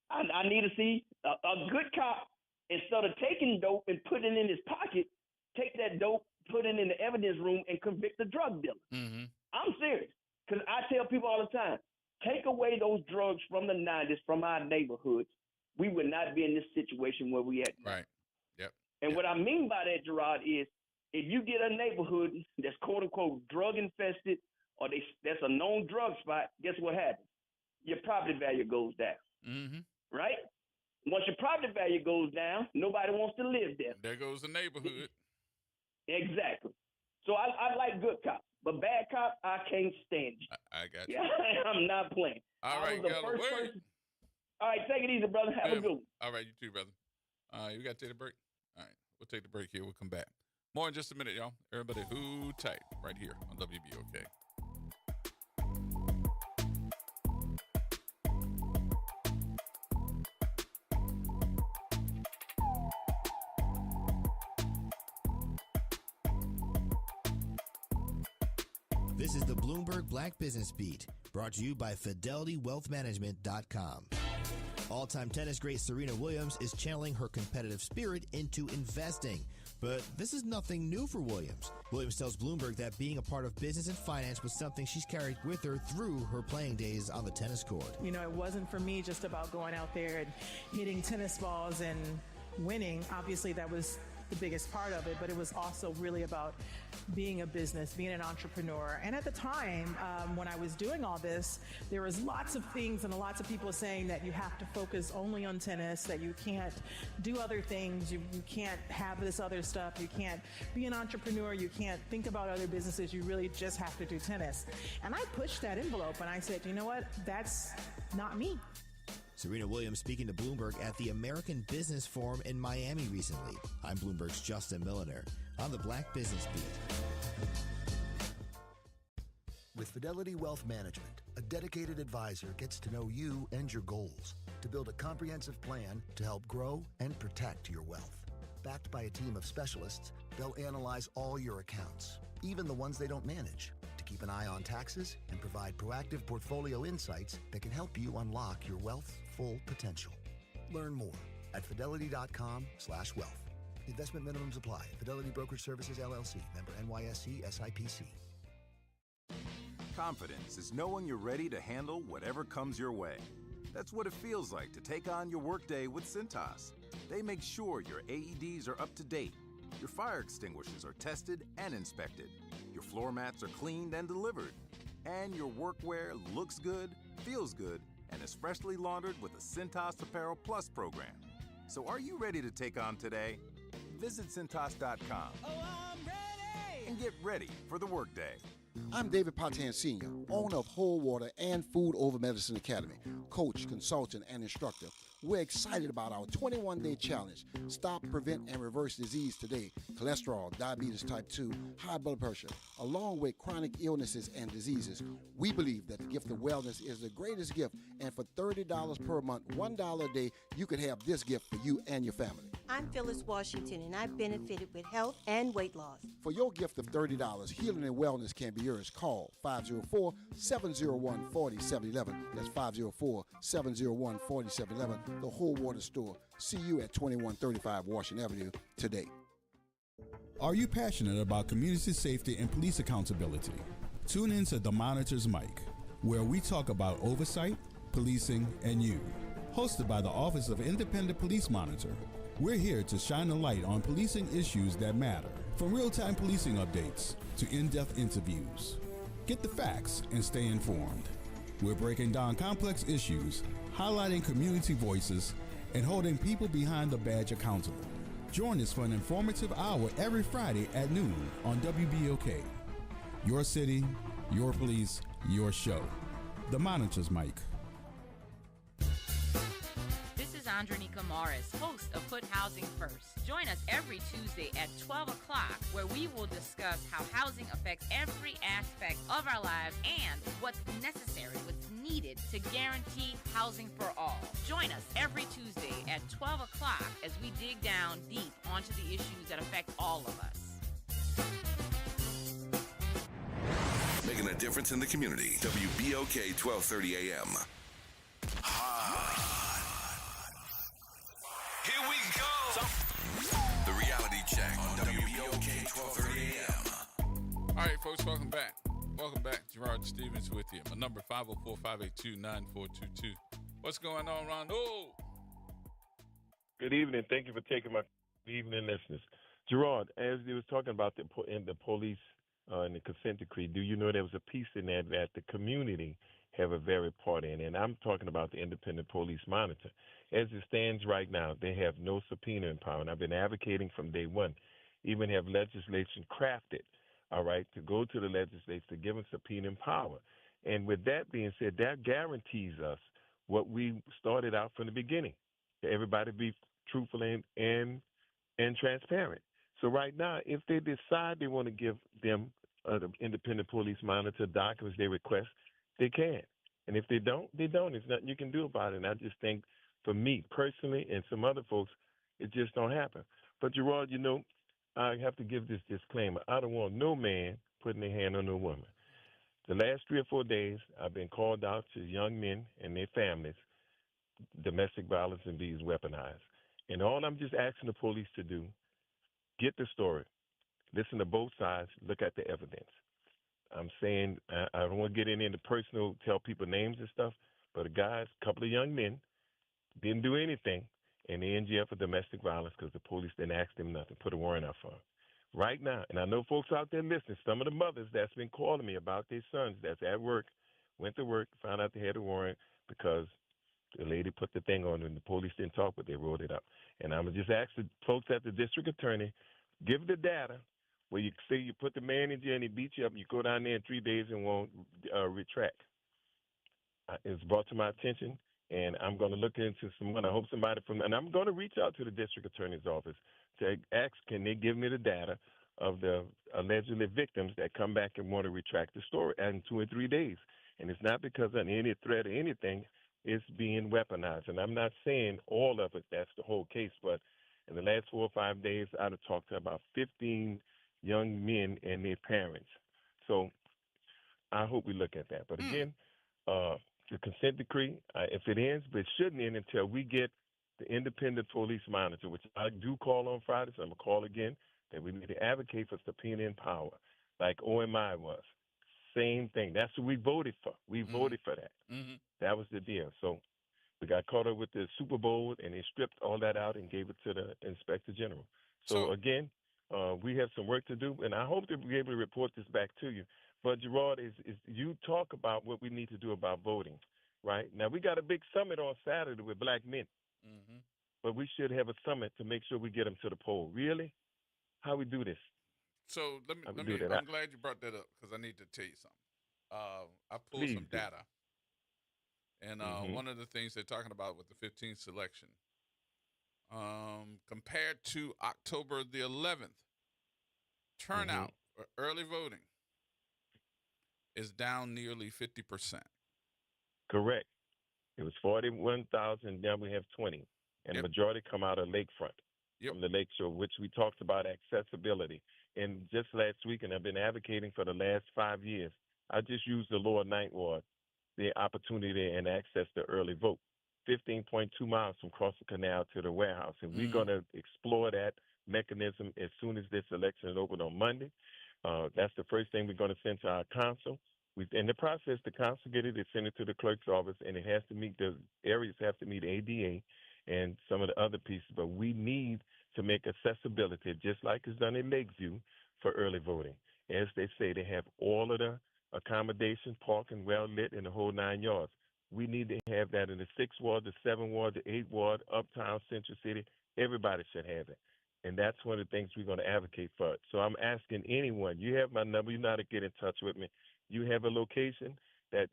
I need to see a good cop, instead of taking dope and putting it in his pocket, take that dope, put it in the evidence room, and convict the drug dealer. I'm serious. Because I tell people all the time, take away those drugs from the 90s, from our neighborhoods, we would not be in this situation where we at. Right. Yep. And what I mean by that, Gerard, is if you get a neighborhood that's quote-unquote drug-infested or that's a known drug spot, guess what happens? Your property value goes down. Right? Once your property value goes down, nobody wants to live there. There goes the neighborhood. Exactly. So I like good cops, but bad cops, I can't stand you. I got you. Yeah, I'm not playing. All right, person. All right, take it easy, brother. Have a good one. All right, you too, brother. We got to take a break. All right, we'll take the break here. We'll come back. More in just a minute, y'all. Everybody, who tight right here on WBOK. This is the Bloomberg Black Business Beat, brought to you by FidelityWealthManagement.com. All-time tennis great Serena Williams is channeling her competitive spirit into investing. But this is nothing new for Williams. Williams tells Bloomberg that being a part of business and finance was something she's carried with her through her playing days on the tennis court. You know, it wasn't for me just about going out there and hitting tennis balls and winning. Obviously, that was the biggest part of it, but it was also really about being a business, being an entrepreneur. And at the time, when I was doing all this, there was lots of things and lots of people saying that you have to focus only on tennis, that you can't do other things, you can't have this other stuff, you can't be an entrepreneur, you can't think about other businesses, you really just have to do tennis. And I pushed that envelope and I said, you know what, that's not me. Serena Williams speaking to Bloomberg at the American Business Forum in Miami recently. I'm Bloomberg's Justin Milliner on the Black Business Beat. With Fidelity Wealth Management, a dedicated advisor gets to know you and your goals to build a comprehensive plan to help grow and protect your wealth. Backed by a team of specialists, they'll analyze all your accounts, even the ones they don't manage, to keep an eye on taxes and provide proactive portfolio insights that can help you unlock your wealth's full potential. Learn more at fidelity.com/wealth. Investment minimums apply. Fidelity Brokerage Services, LLC. Member NYSE SIPC. Confidence is knowing you're ready to handle whatever comes your way. That's what it feels like to take on your workday with Cintas. They make sure your AEDs are up to date, your fire extinguishers are tested and inspected, your floor mats are cleaned and delivered, and your workwear looks good, feels good, and is freshly laundered with the Cintas Apparel Plus program. So are you ready to take on today? Visit Cintas.com and get ready for the workday. I'm David Patan Sr., owner of Whole Water and Food Over Medicine Academy, coach, consultant, and instructor. We're excited about our 21-day challenge. Stop, prevent, and reverse disease today. Cholesterol, diabetes type 2, high blood pressure, along with chronic illnesses and diseases. We believe that the gift of wellness is the greatest gift, and for $30 per month, $1 a day, you could have this gift for you and your family. I'm Phyllis Washington, and I've benefited with health and weight loss. For your gift of $30, healing and wellness can be yours. Call 504-701-4711. That's 504-701-4711. The Whole Water Store. See you at 2135 Washington Avenue today. Are you passionate about community safety and police accountability? Tune in to The Monitor's Mic, where we talk about oversight, policing, and you. Hosted by the Office of Independent Police Monitor. We're here to shine a light on policing issues that matter, from real-time policing updates to in-depth interviews. Get the facts and stay informed. We're breaking down complex issues, highlighting community voices, and holding people behind the badge accountable. Join us for an informative hour every Friday at noon on WBOK. Your city, your police, your show. The Monitor's Mic. This is Andronika Morris, host of Put Housing First. Join us every Tuesday at 12 o'clock, where we will discuss how housing affects every aspect of our lives and what's necessary, what's needed to guarantee housing for all. Join us every Tuesday at 12 o'clock as we dig down deep onto the issues that affect all of us. Making a difference in the community. WBOK 1230 AM. Here we go. The reality check on WBOK 1230 AM. All right, folks, welcome back. Welcome back. Gerard Stevens with you. My number 504-582-9422. What's going on, Rondo? Good evening. Thank you for taking my evening listeners. Gerard, as you was talking about the police and the consent decree, do you know there was a piece in there that the community have a very part in? And I'm talking about the Independent Police Monitor. As it stands right now, they have no subpoena power. And I've been advocating from day one, even have legislation crafted, all right, to go to the legislature to give them subpoena power. And with that being said, that guarantees us what we started out from the beginning, to everybody be truthful and transparent. So right now, if they decide they want to give them the Independent Police Monitor documents they request, they can. And if they don't, they don't. There's nothing you can do about it. And I just think, for me personally and some other folks, it just don't happen. But Gerard, you know, I have to give this disclaimer. I don't want no man putting their hand on no woman. The last 3 or 4 days, I've been called out to young men and their families, domestic violence and being weaponized. And all I'm just asking the police to do, get the story, listen to both sides, look at the evidence. I'm saying I don't want to get into personal, tell people names and stuff, but a couple of young men, didn't do anything, and they're in jail for domestic violence because the police didn't ask them nothing, put a warrant out for them. Right now, and I know folks out there listening, some of the mothers that's been calling me about their sons that's at work, went to work, found out they had a warrant because the lady put the thing on and the police didn't talk, but they wrote it up. And I'm going to just ask the folks at the district attorney, give the data where you say you put the man in jail and he beat you up and you go down there in 3 days and won't retract. It's brought to my attention. And I'm going to look into someone. I hope somebody and I'm going to reach out to the district attorney's office to ask, can they give me the data of the allegedly victims that come back and want to retract the story in 2 or 3 days. And it's not because of any threat or anything. It's being weaponized. And I'm not saying all of it, that's the whole case. But in the last 4 or 5 days, I've talked to about 15 young men and their parents. So I hope we look at that. But again, the consent decree, if it ends, but it shouldn't end until we get the Independent Police Monitor, which I do call on Friday, so I'm going to call again, that we need to advocate for subpoena and power, like OMI was. Same thing. That's what we voted for. We voted for that. Mm-hmm. That was the deal. So We got caught up with the Super Bowl, and they stripped all that out and gave it to the Inspector General. So again, we have some work to do, and I hope to be able to report this back to you. But Gerard, is you talk about what we need to do about voting, right? Now we got a big summit on Saturday with black men, but we should have a summit to make sure we get them to the poll. Really? How we do this? So I'm glad you brought that up because I need to tell you something. I pulled some data, and one of the things they're talking about with the 15th selection, compared to October the 11th, turnout for early voting is down nearly 50%. Correct. It was 41,000. Now we have 20, and the majority come out of lakefront, from the lakeshore, which we talked about accessibility. And just last week, and I've been advocating for the last 5 years, I just used the Lower Ninth Ward, the opportunity and access to early vote. 15.2 miles from Cross the Canal to the warehouse. And we're going to explore that mechanism as soon as this election is open on Monday. That's the first thing we're going to send to our council. In the process, the council get it, they send it to the clerk's office, and it has to meet, the areas have to meet ADA and some of the other pieces. But we need to make accessibility, just like it's done in Lakeview, for early voting. As they say, they have all of the accommodation, parking, well lit, in the whole 9 yards. We need to have that in the 6th Ward, the 7th Ward, the 8th Ward, Uptown, Central City. Everybody should have it. And that's one of the things we're going to advocate for. So I'm asking anyone, you have my number, you know how to get in touch with me. You have a location that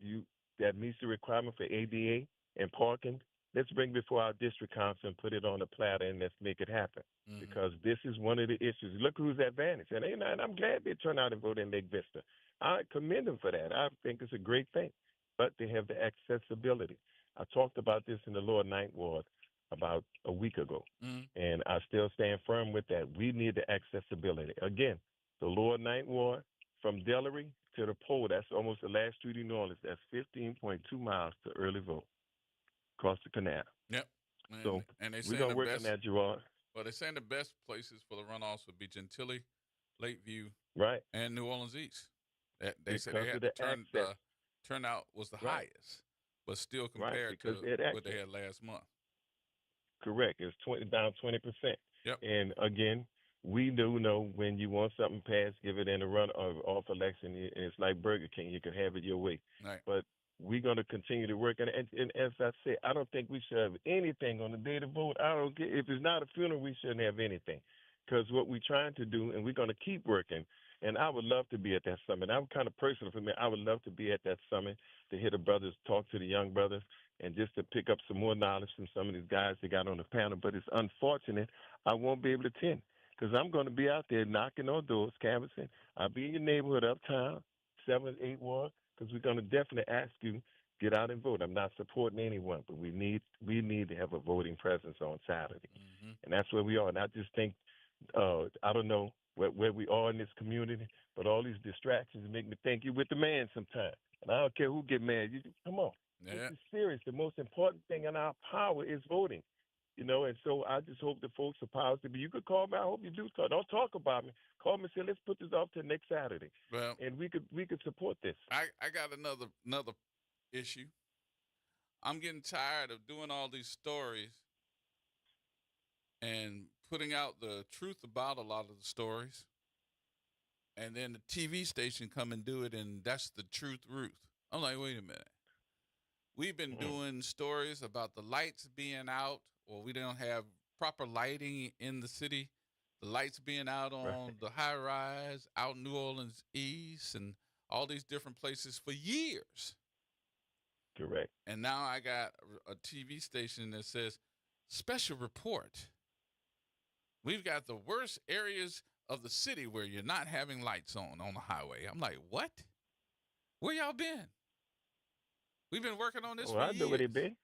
meets the requirement for ADA and parking, let's bring before our district council and put it on a platter, and let's make it happen. Because this is one of the issues. Look who's advantaged. And I'm glad they turn out and vote in Lake Vista. I commend them for that. I think it's a great thing. But they have the accessibility. I talked about this in the Lower Ninth Ward about a week ago, and I still stand firm with that. We need the accessibility. Again, the Lower Ninth Ward from Delary to the poll, that's almost the last street in New Orleans. That's 15.2 miles to early vote across the canal. Yep. So and they we're going to work on that, Gerard. Well, they're saying the best places for the runoffs would be Gentilly, Lakeview, right, and New Orleans East. They said Because they of had the turnout was the highest, but still compared to what they had last month. Correct. It's down 20%. Yep. And again, we do know when you want something passed, give it in a run off election. It's like Burger King. You can have it your way. Right. But we're going to continue to work. And as I said, I don't think we should have anything on the day to vote. I don't care. If it's not a funeral, we shouldn't have anything. Because what we're trying to do, and we're going to keep working, and I would love to be at that summit. I'm kind of personal for me. I would love to be at that summit to hear the brothers talk to the young brothers and just to pick up some more knowledge from some of these guys that got on the panel. But it's unfortunate I won't be able to attend because I'm going to be out there knocking on doors, canvassing. I'll be in your neighborhood uptown, 7th, 8th Ward, because we're going to definitely ask you, get out and vote. I'm not supporting anyone, but we need to have a voting presence on Saturday. And that's where we are. And I just think, I don't know where we are in this community, but all these distractions make me think you with the man sometimes. And I don't care who get mad. You come on. Yeah. This is serious. The most important thing in our power is voting. And so I just hope the folks are positive. You could call me. I hope you do call. Don't talk about me. Call me and say, let's put this off to next Saturday. Well, and we could support this. I got another issue. I'm getting tired of doing all these stories and putting out the truth about a lot of the stories. And then the TV station come and do it, and that's the truth, Ruth. I'm like, wait a minute. We've been doing stories about the lights being out, or we don't have proper lighting in the city. The lights being out on the high rise, out in New Orleans East, and all these different places for years. Correct. And now I got a TV station that says, special report. We've got the worst areas of the city where you're not having lights on the highway. I'm like, what? Where y'all been? We've been working on this for years. I know where they've been.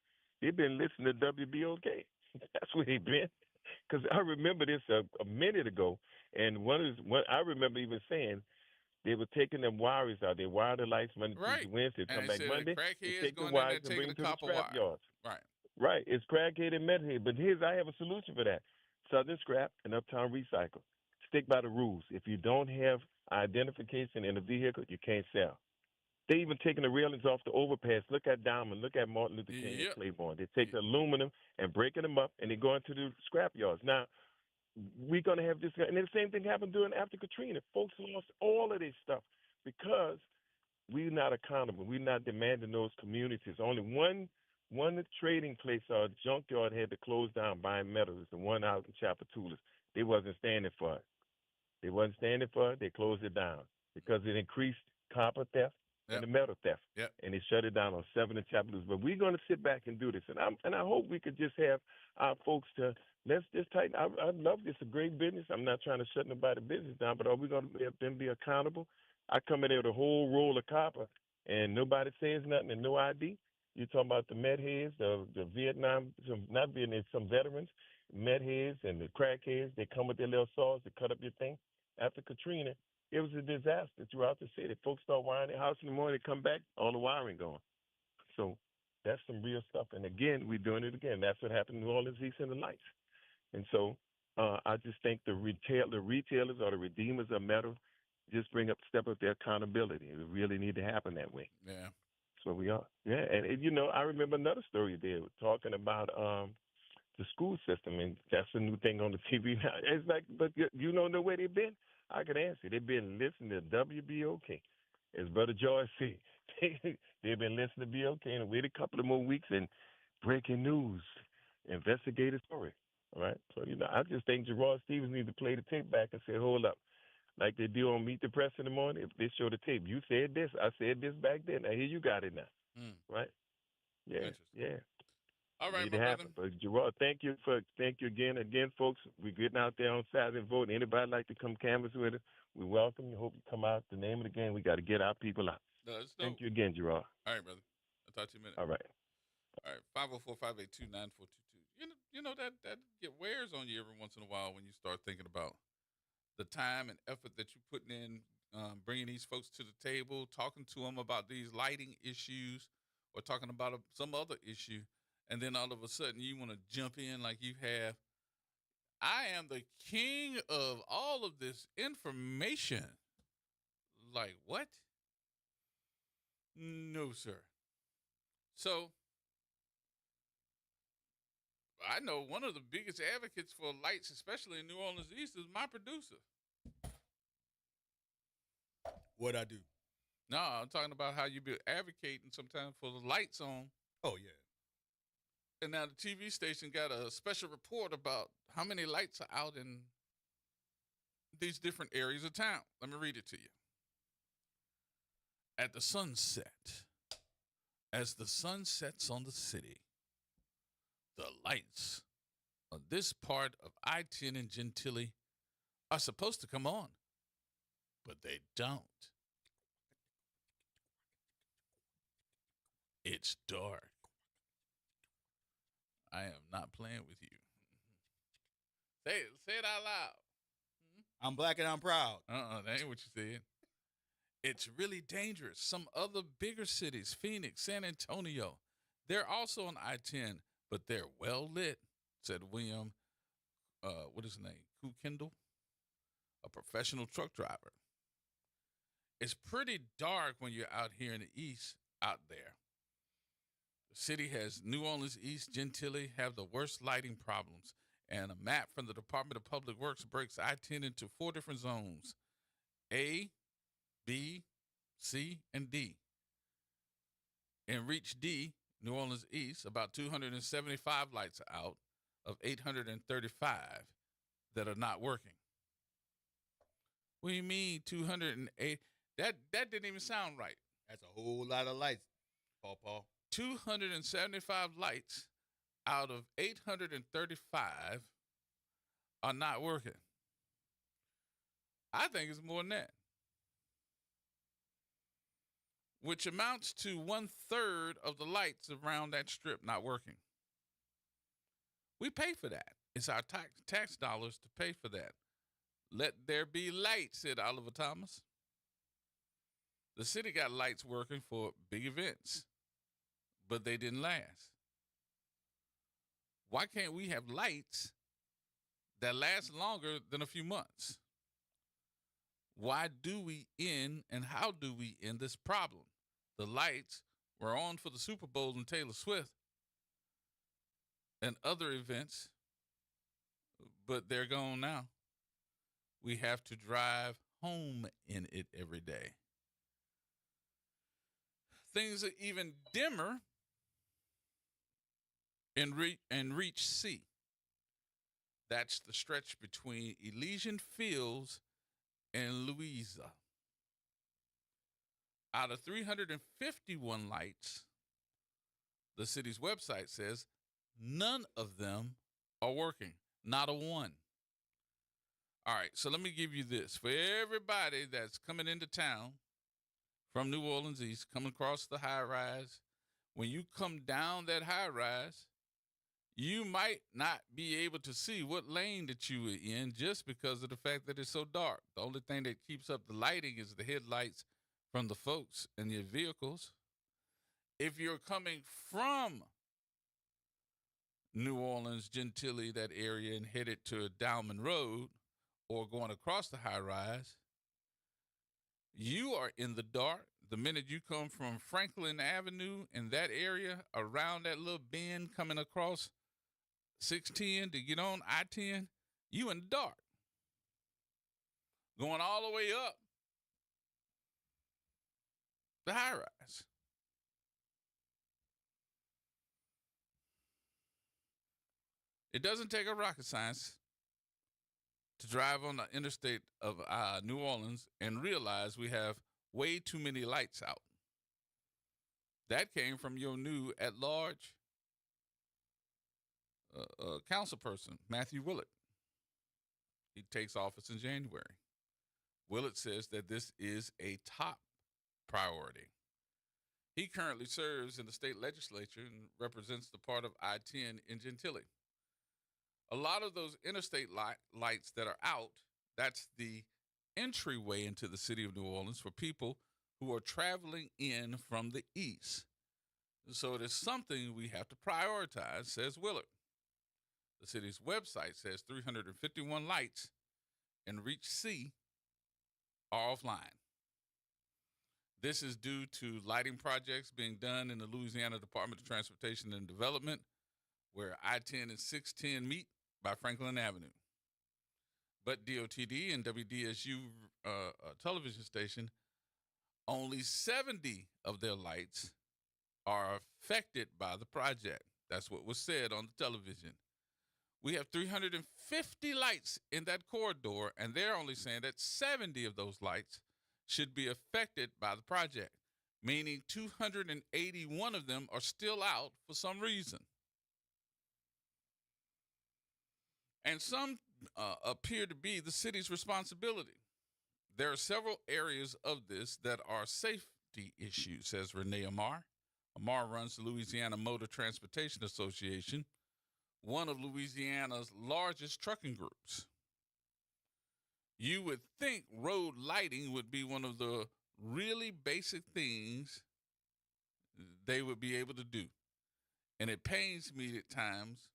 They've been listening to WBOK. That's where they've been. Because I remember this a minute ago, and I remember even saying they were taking them wires out. They wire the lights Monday, Tuesday, Wednesday, come back Monday, they take the wires and bring them to the scrap yards. Right. It's crackhead and meth. But I have a solution for that. Southern Scrap and Uptown Recycle. Stick by the rules. If you don't have identification in a vehicle, you can't sell. They even taking the railings off the overpass. Look at Diamond. Look at Martin Luther King and Claiborne. They take the aluminum and breaking them up, and they go into the scrap yards. Now, we're going to have this. And the same thing happened during after Katrina. Folks lost all of this stuff because we're not accountable. We're not demanding those communities. Only one trading place or junkyard had to close down buying metals. The one out in Chapatoulas. They wasn't standing for it. They closed it down because it increased copper theft and the metal theft. And they shut it down on 7 in Chapatoulas. But we're going to sit back and do this. And I hope we could just have our folks to let's just tighten. I love this. It's a great business. I'm not trying to shut nobody's business down, but are we going to have them be accountable? I come in there with a whole roll of copper and nobody says nothing and no ID. You're talking about the med heads, the Vietnam, some veterans, med heads and the crackheads. They come with their little saws to cut up your thing. After Katrina, it was a disaster throughout the city. Folks start wiring their house in the morning, they come back, all the wiring gone. So that's some real stuff. And again, we're doing it again. That's what happened in New Orleans East and the Lights. And so I just think the retailers or the redeemers of metal just step up their accountability. It really need to happen that way. Yeah. That's what we are. Yeah. And I remember another story there talking about the school system, and that's a new thing on the TV now. It's like, but you don't know where they've been? I could answer. They've been listening to WBOK. As Brother George said, they've been listening to BOK and wait a couple of more weeks and breaking news, investigative story. All right. So, I just think Gerard Stevens needs to play the tape back and say, hold up. Like they do on Meet the Press in the morning, if they show the tape, you said this, I said this back then. Now here you got it now. Right? Yeah. Yeah. All right, need my to brother. happen. But Gerard, thank you again, folks. We're getting out there on Saturday and voting. Anybody like to come canvass with us? We welcome you. Hope you come out. The name of the game, we got to get our people out. Thank you again, Gerard. All right, brother. I'll talk to you in a minute. All right. All right. 504-582-9422. You know that get wears on you every once in a while when you start thinking about the time and effort that you're putting in, bringing these folks to the table, talking to them about these lighting issues or talking about some other issue. And then all of a sudden you want to jump in like you have. I am the king of all of this information. Like what? No, sir. So I know one of the biggest advocates for lights, especially in New Orleans East, is my producer. What'd I do? No, I'm talking about how you be advocating sometimes for the lights on. Oh, yeah. And now the TV station got a special report about how many lights are out in these different areas of town. Let me read it to you. At the sunset, as the sun sets on the city, the lights on this part of I-10 and Gentilly are supposed to come on, but they don't. It's dark. I am not playing with you. Say it out loud. I'm black and I'm proud. That ain't what you said. It's really dangerous. Some other bigger cities, Phoenix, San Antonio, they're also on I-10, but they're well lit, said William, what is his name? Kendall, a professional truck driver. It's pretty dark when you're out here in the East, out there. The city has New Orleans East, Gentilly have the worst lighting problems, and a map from the Department of Public Works breaks I-10 into 4 different zones, A, B, C, and D. In Reach D, New Orleans East, about 275 lights are out of 835 that are not working. What do you mean 208? That didn't even sound right. That's a whole lot of lights, Paul. 275 lights out of 835 are not working. I think it's more than that, which amounts to 1/3 of the lights around that strip not working. We pay for that. It's our tax dollars to pay for that. Let there be light, said Oliver Thomas. The city got lights working for big events, but they didn't last. Why can't we have lights that last longer than a few months? Why do we end and how do we end this problem? The lights were on for the Super Bowl and Taylor Swift and other events, but they're gone now. We have to drive home in it every day. Things are even dimmer in Reach C. That's the stretch between Elysian Fields and Louisa. Out of 351 lights, the city's website says none of them are working. Not a one. All right, so let me give you this. For everybody that's coming into town from New Orleans East, coming across the high rise, when you come down that high rise, you might not be able to see what lane that you were in just because of the fact that it's so dark. The only thing that keeps up the lighting is the headlights from the folks in your vehicles. If you're coming from New Orleans, Gentilly, that area, and headed to Dowman Road or going across the high rise, you are in the dark. The minute you come from Franklin Avenue in that area, around that little bend coming across 610 to get on I-10, you in the dark. Going all the way up the high rise. It doesn't take a rocket science to drive on the interstate of New Orleans and realize we have way too many lights out. That came from your new at-large council person, Matthew Willett. He takes office in January. Willett says that this is a top priority. He currently serves in the state legislature and represents the part of I-10 in Gentilly. A lot of those interstate lights that are out, that's the entryway into the city of New Orleans for people who are traveling in from the east. So it is something we have to prioritize, says Willard. The city's website says 351 lights in Reach C are offline. This is due to lighting projects being done in the Louisiana Department of Transportation and Development, where I-10 and 610 meet by Franklin Avenue. But DOTD and WDSU television station, only 70 of their lights are affected by the project. That's what was said on the television. We have 350 lights in that corridor, and they're only saying that 70 of those lights should be affected by the project, meaning 281 of them are still out for some reason. And some appear to be the city's responsibility. There are several areas of this that are safety issues, says Renee Amar. Amar runs the Louisiana Motor Transportation Association, one of Louisiana's largest trucking groups. You would think road lighting would be one of the really basic things they would be able to do. And it pains me at times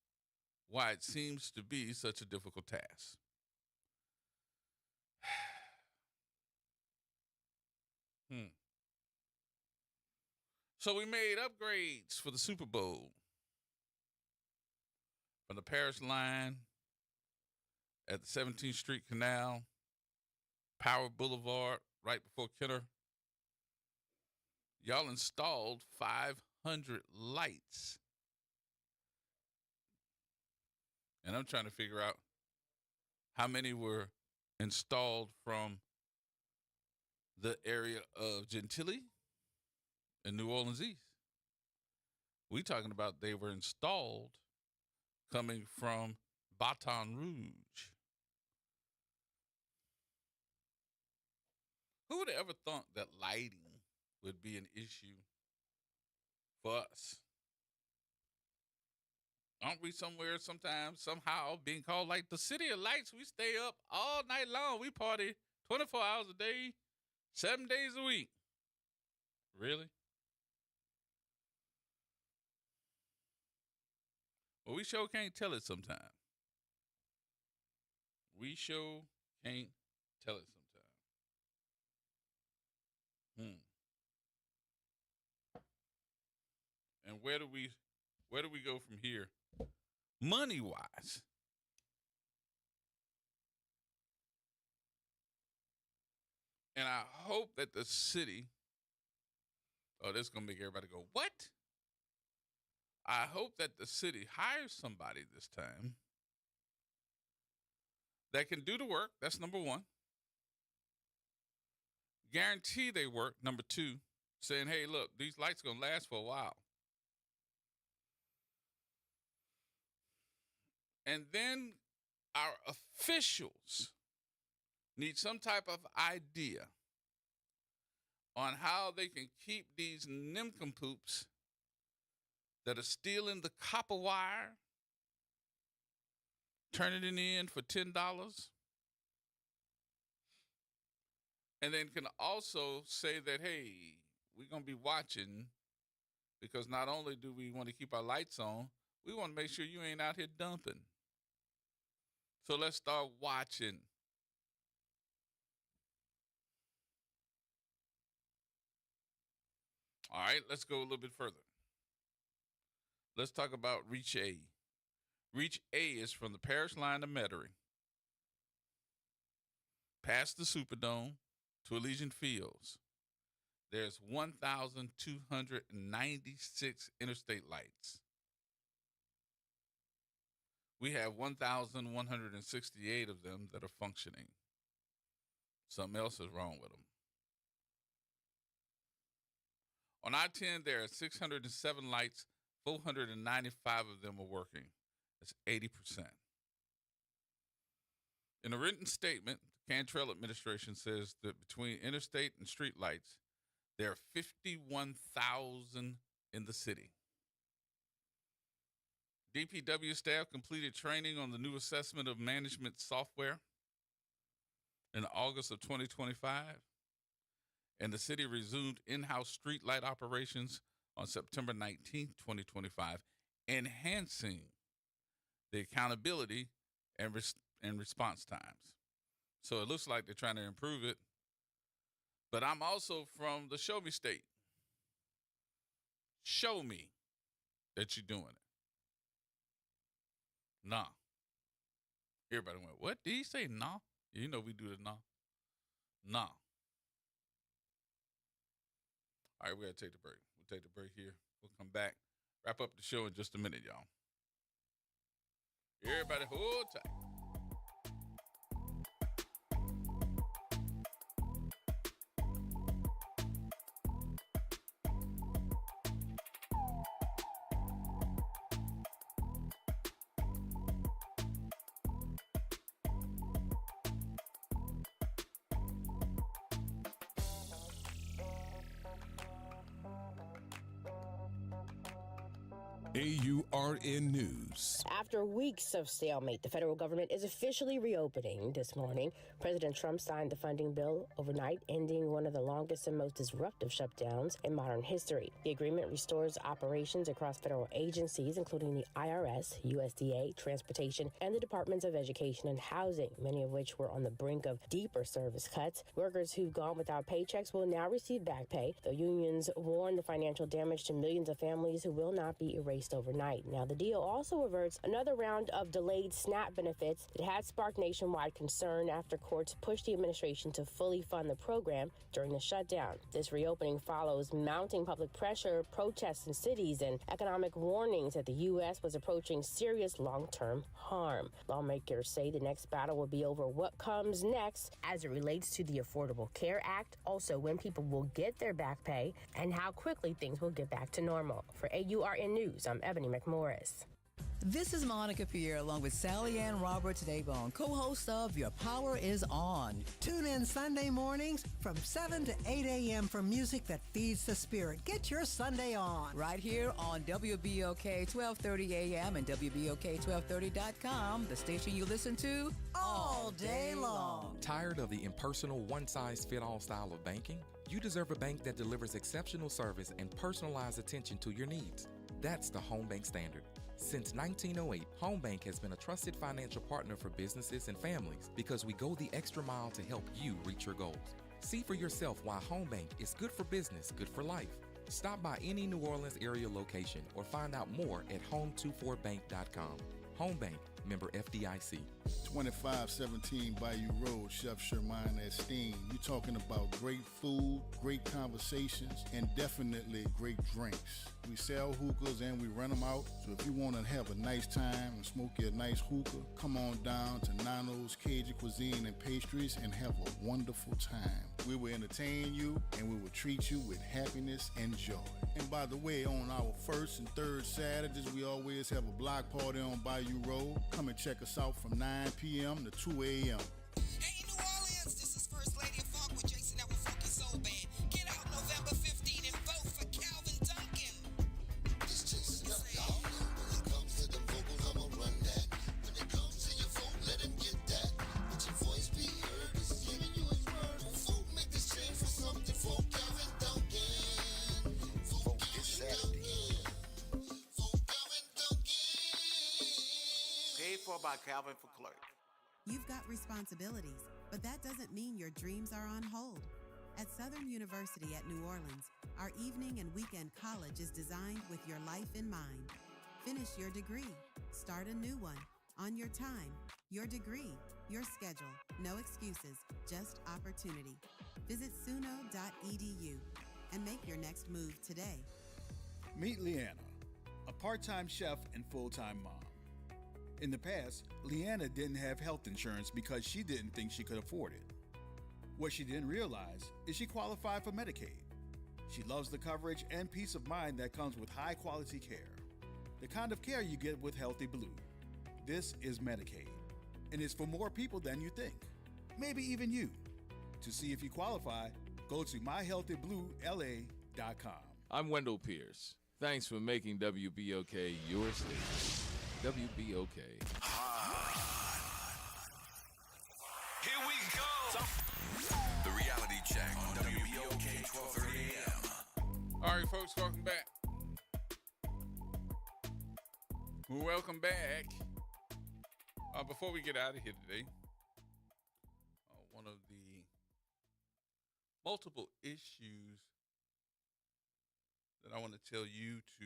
why it seems to be such a difficult task. So we made upgrades for the Super Bowl from the Parish Line at the 17th Street Canal, Power Boulevard, right before Kenner. Y'all installed 500 lights. And I'm trying to figure out how many were installed from the area of Gentilly and New Orleans East. We talking about they were installed coming from Baton Rouge. Who would have ever thought that lighting would be an issue for us? Aren't we somewhere sometimes, somehow, being called like the city of lights? We stay up all night long. We party 24 hours a day, 7 days a week. Really? Well, we sure can't tell it sometimes. We sure can't tell it sometimes. And where do we go from here, money wise? And I hope that the city, this is going to make everybody go, what? I hope that the city hires somebody this time that can do the work. That's number one. Guarantee they work. Number two, saying, hey, look, these lights are going to last for a while. And then our officials need some type of idea on how they can keep these nincompoops that are stealing the copper wire, turning it in for $10, and then can also say that, hey, we're going to be watching, because not only do we want to keep our lights on, we want to make sure you ain't out here dumping. So let's start watching. All right, let's go a little bit further. Let's talk about Reach A. Reach A is from the Parish line to Metairie, past the Superdome to Elysian Fields. There's 1,296 interstate lights. We have 1,168 of them that are functioning. Something else is wrong with them. On I-10, there are 607 lights. 495 of them are working. That's 80%. In a written statement, the Cantrell administration says that between interstate and street lights, there are 51,000 in the city. DPW staff completed training on the new assessment of management software in August of 2025, and the city resumed in-house street light operations on September 19, 2025, enhancing the accountability and response times. So it looks like they're trying to improve it. But I'm also from the Show Me State. Show me that you're doing it. Nah. Everybody went, what? Did he say nah? You know we do the nah. Nah. All right, we got to take the break. We'll take the break here. We'll come back. Wrap up the show in just a minute, y'all. Everybody hold tight. AURN News. After weeks of stalemate, the federal government is officially reopening this morning. President Trump signed the funding bill overnight, ending one of the longest and most disruptive shutdowns in modern history. The agreement restores operations across federal agencies, including the IRS, USDA, Transportation, and the Departments of Education and Housing, many of which were on the brink of deeper service cuts. Workers who've gone without paychecks will now receive back pay, though unions warn the financial damage to millions of families who will not be erased overnight. Now, the deal also averts another round of delayed SNAP benefits that had sparked nationwide concern after courts pushed the administration to fully fund the program during the shutdown. This reopening follows mounting public pressure, protests in cities, and economic warnings that the U.S. was approaching serious long-term harm. Lawmakers say the next battle will be over what comes next as it relates to the Affordable Care Act, also when people will get their back pay, and how quickly things will get back to normal. For AURN News, I'm Ebony McMorris. This is Monica Pierre along with Sally Ann Roberts Daybone, co-host of Your Power is On. Tune in Sunday mornings from 7 to 8 a.m. for music that feeds the spirit. Get your Sunday on. Right here on WBOK 1230 a.m. and WBOK1230.com, the station you listen to all day long. Tired of the impersonal one-size-fit-all style of banking? You deserve a bank that delivers exceptional service and personalized attention to your needs. That's the Home Bank Standard. Since 1908, Home Bank has been a trusted financial partner for businesses and families because we go the extra mile to help you reach your goals. See for yourself why Home Bank is good for business, good for life. Stop by any New Orleans area location or find out more at home24bank.com. Home Bank, member FDIC. 2517 Bayou Road, Chef Sherman Esteem. You're talking about great food, great conversations, and definitely great drinks. We sell hookahs and we rent them out. So if you want to have a nice time and smoke your nice hookah, come on down to Nano's Cajun Cuisine and Pastries and have a wonderful time. We will entertain you and we will treat you with happiness and joy. And by the way, on our first and third Saturdays, we always have a block party on Bayou Road. Come and check us out from 9 p.m. to 2 a.m. Hey, New Orleans, this is First Lady of Funk with Jason at Funky Soul Band. Get out November 15 and vote for Calvin Duncan. It's Jason up, y'all. When it comes to the vocals, I'ma run that. When it comes to your vote, let him get that. Let your voice be heard. This is giving you his word. Vote, make this change for something for Calvin Duncan. Vote this Saturday. Vote Calvin Duncan. Paid for by Calvin for Clerk. You've got responsibilities, but that doesn't mean your dreams are on hold. At Southern University at New Orleans, our evening and weekend college is designed with your life in mind. Finish your degree. Start a new one. On your time. Your degree. Your schedule. No excuses. Just opportunity. Visit suno.edu and make your next move today. Meet Leanna, a part-time chef and full-time mom. In the past, Leanna didn't have health insurance because she didn't think she could afford it. What she didn't realize is she qualified for Medicaid. She loves the coverage and peace of mind that comes with high-quality care. The kind of care you get with Healthy Blue. This is Medicaid, and it's for more people than you think. Maybe even you. To see if you qualify, go to myhealthybluela.com. I'm Wendell Pierce. Thanks for making WBOK your station. WBOK. Here we go. The reality check on WBOK 1230 AM. All right, folks, welcome back. Welcome back. Before we get out of here today, one of the multiple issues that I want to tell you to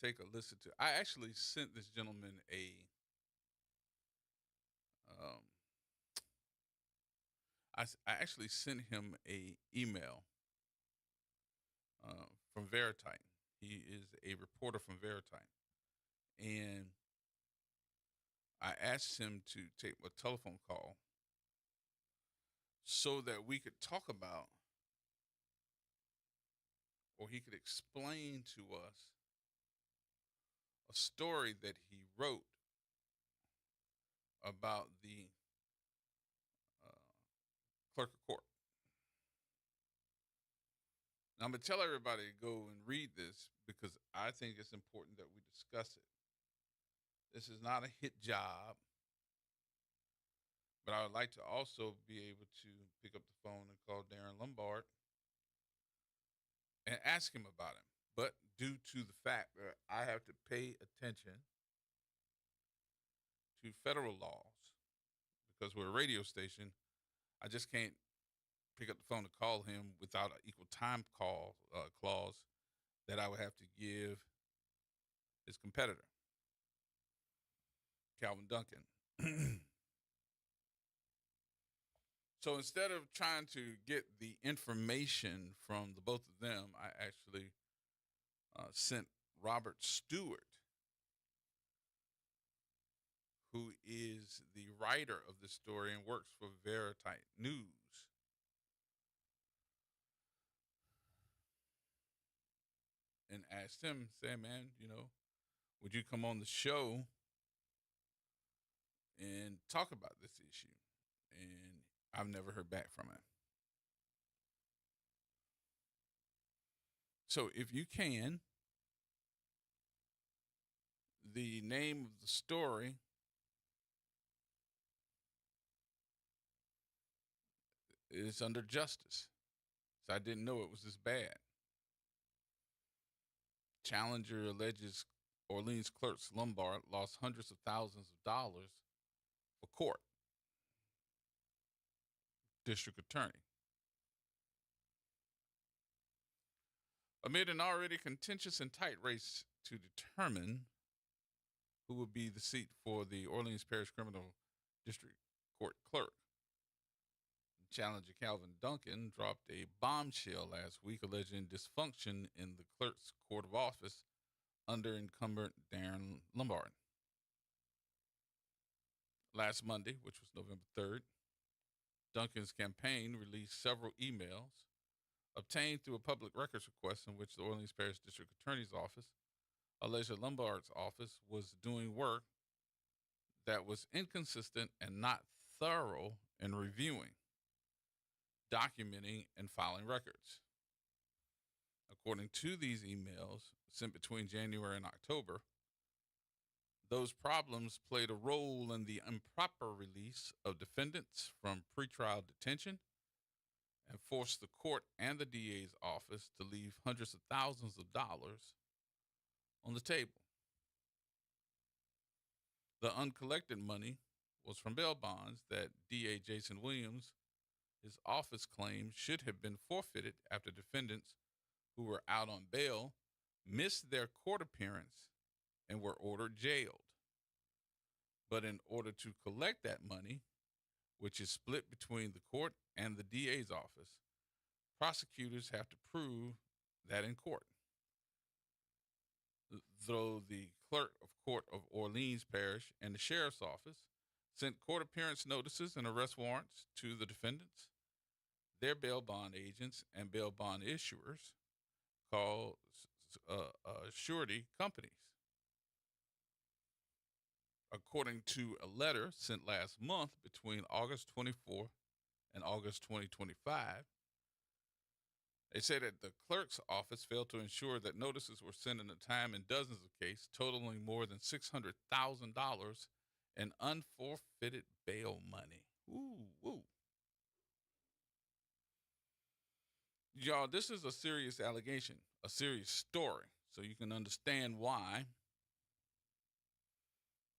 take a listen to. I actually sent this gentleman I actually sent him a email from Veritine. He is a reporter from Veritine, and I asked him to take a telephone call so that we could talk about, or he could explain to us a story that he wrote about the clerk of court. Now, I'm going to tell everybody to go and read this because I think it's important that we discuss it. This is not a hit job, but I would like to also be able to pick up the phone and call Darren Lombard and ask him about him. But due to the fact that I have to pay attention to federal laws because we're a radio station, I just can't pick up the phone to call him without an equal time call clause that I would have to give his competitor, Calvin Duncan. So instead of trying to get the information from the both of them, I actually sent Robert Stewart, who is the writer of the story and works for Veritine News. And asked him, say, man, would you come on the show and talk about this issue? And I've never heard back from him. So if you can, the name of the story is under justice. So I didn't know it was this bad. Challenger alleges Orleans clerks Lombard lost hundreds of thousands of dollars for court. District attorney. Amid an already contentious and tight race to determine who will be the seat for the Orleans Parish Criminal District Court clerk, challenger Calvin Duncan dropped a bombshell last week alleging dysfunction in the clerk's court of office under incumbent Darren Lombard. Last Monday, which was November 3rd, Duncan's campaign released several emails obtained through a public records request in which the Orleans Parish District Attorney's Office alleged that Lombard's office was doing work that was inconsistent and not thorough in reviewing, documenting, and filing records. According to these emails sent between January and October, those problems played a role in the improper release of defendants from pretrial detention and forced the court and the DA's office to leave hundreds of thousands of dollars on the table. The uncollected money was from bail bonds that DA Jason Williams, his office claimed should have been forfeited after defendants who were out on bail missed their court appearance and were ordered jailed. But in order to collect that money, which is split between the court and the DA's office, prosecutors have to prove that in court. Though the clerk of court of Orleans Parish and the sheriff's office sent court appearance notices and arrest warrants to the defendants, their bail bond agents and bail bond issuers, called surety companies. According to a letter sent last month between August 24 and August 2025, they say that the clerk's office failed to ensure that notices were sent in a time in dozens of cases, totaling more than $600,000 in unforfeited bail money. Ooh. Y'all, this is a serious allegation, a serious story, so you can understand why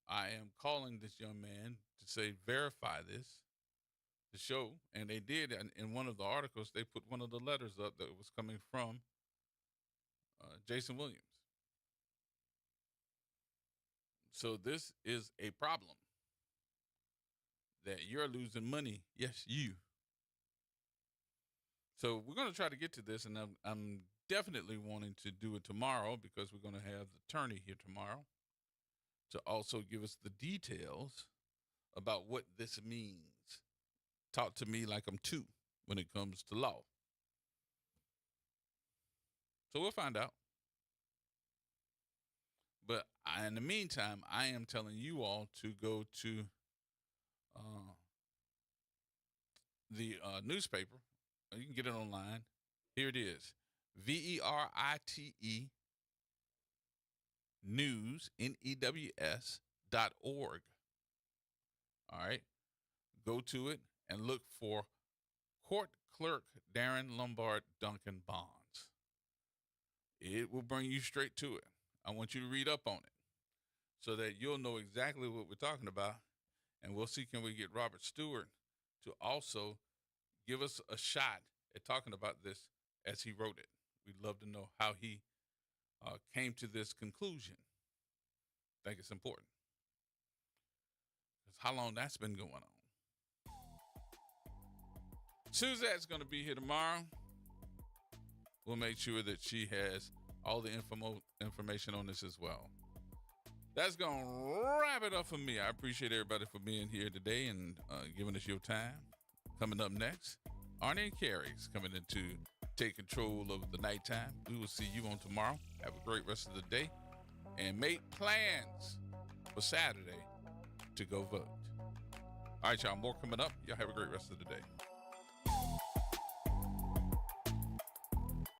I am calling this young man to say, verify this, to show, and they did. In one of the articles, they put one of the letters up that was coming from Jason Williams. So this is a problem that you're losing money. Yes, you. So we're going to try to get to this, and I'm definitely wanting to do it tomorrow because we're going to have the attorney here tomorrow to also give us the details about what this means. Talk to me like I'm two when it comes to law. So we'll find out. But in the meantime, I am telling you all to go to the newspaper. You can get it online. Here it is. VERITE news, NEWS.org. All right. Go to it and look for Court Clerk Darren Lombard Duncan Bonds. It will bring you straight to it. I want you to read up on it so that you'll know exactly what we're talking about. And we'll see, can we get Robert Stewart to also give us a shot at talking about this as he wrote it. We'd love to know how he came to this conclusion. I think it's important. Because how long that's been going on. Suzette's going to be here tomorrow. We'll make sure that she has all the information on this as well. That's going to wrap it up for me. I appreciate everybody for being here today and giving us your time. Coming up next, Arnie and Carrie's coming in to take control of the nighttime. We will see you on tomorrow. Have a great rest of the day. And make plans for Saturday to go vote. All right, y'all. More coming up. Y'all have a great rest of the day.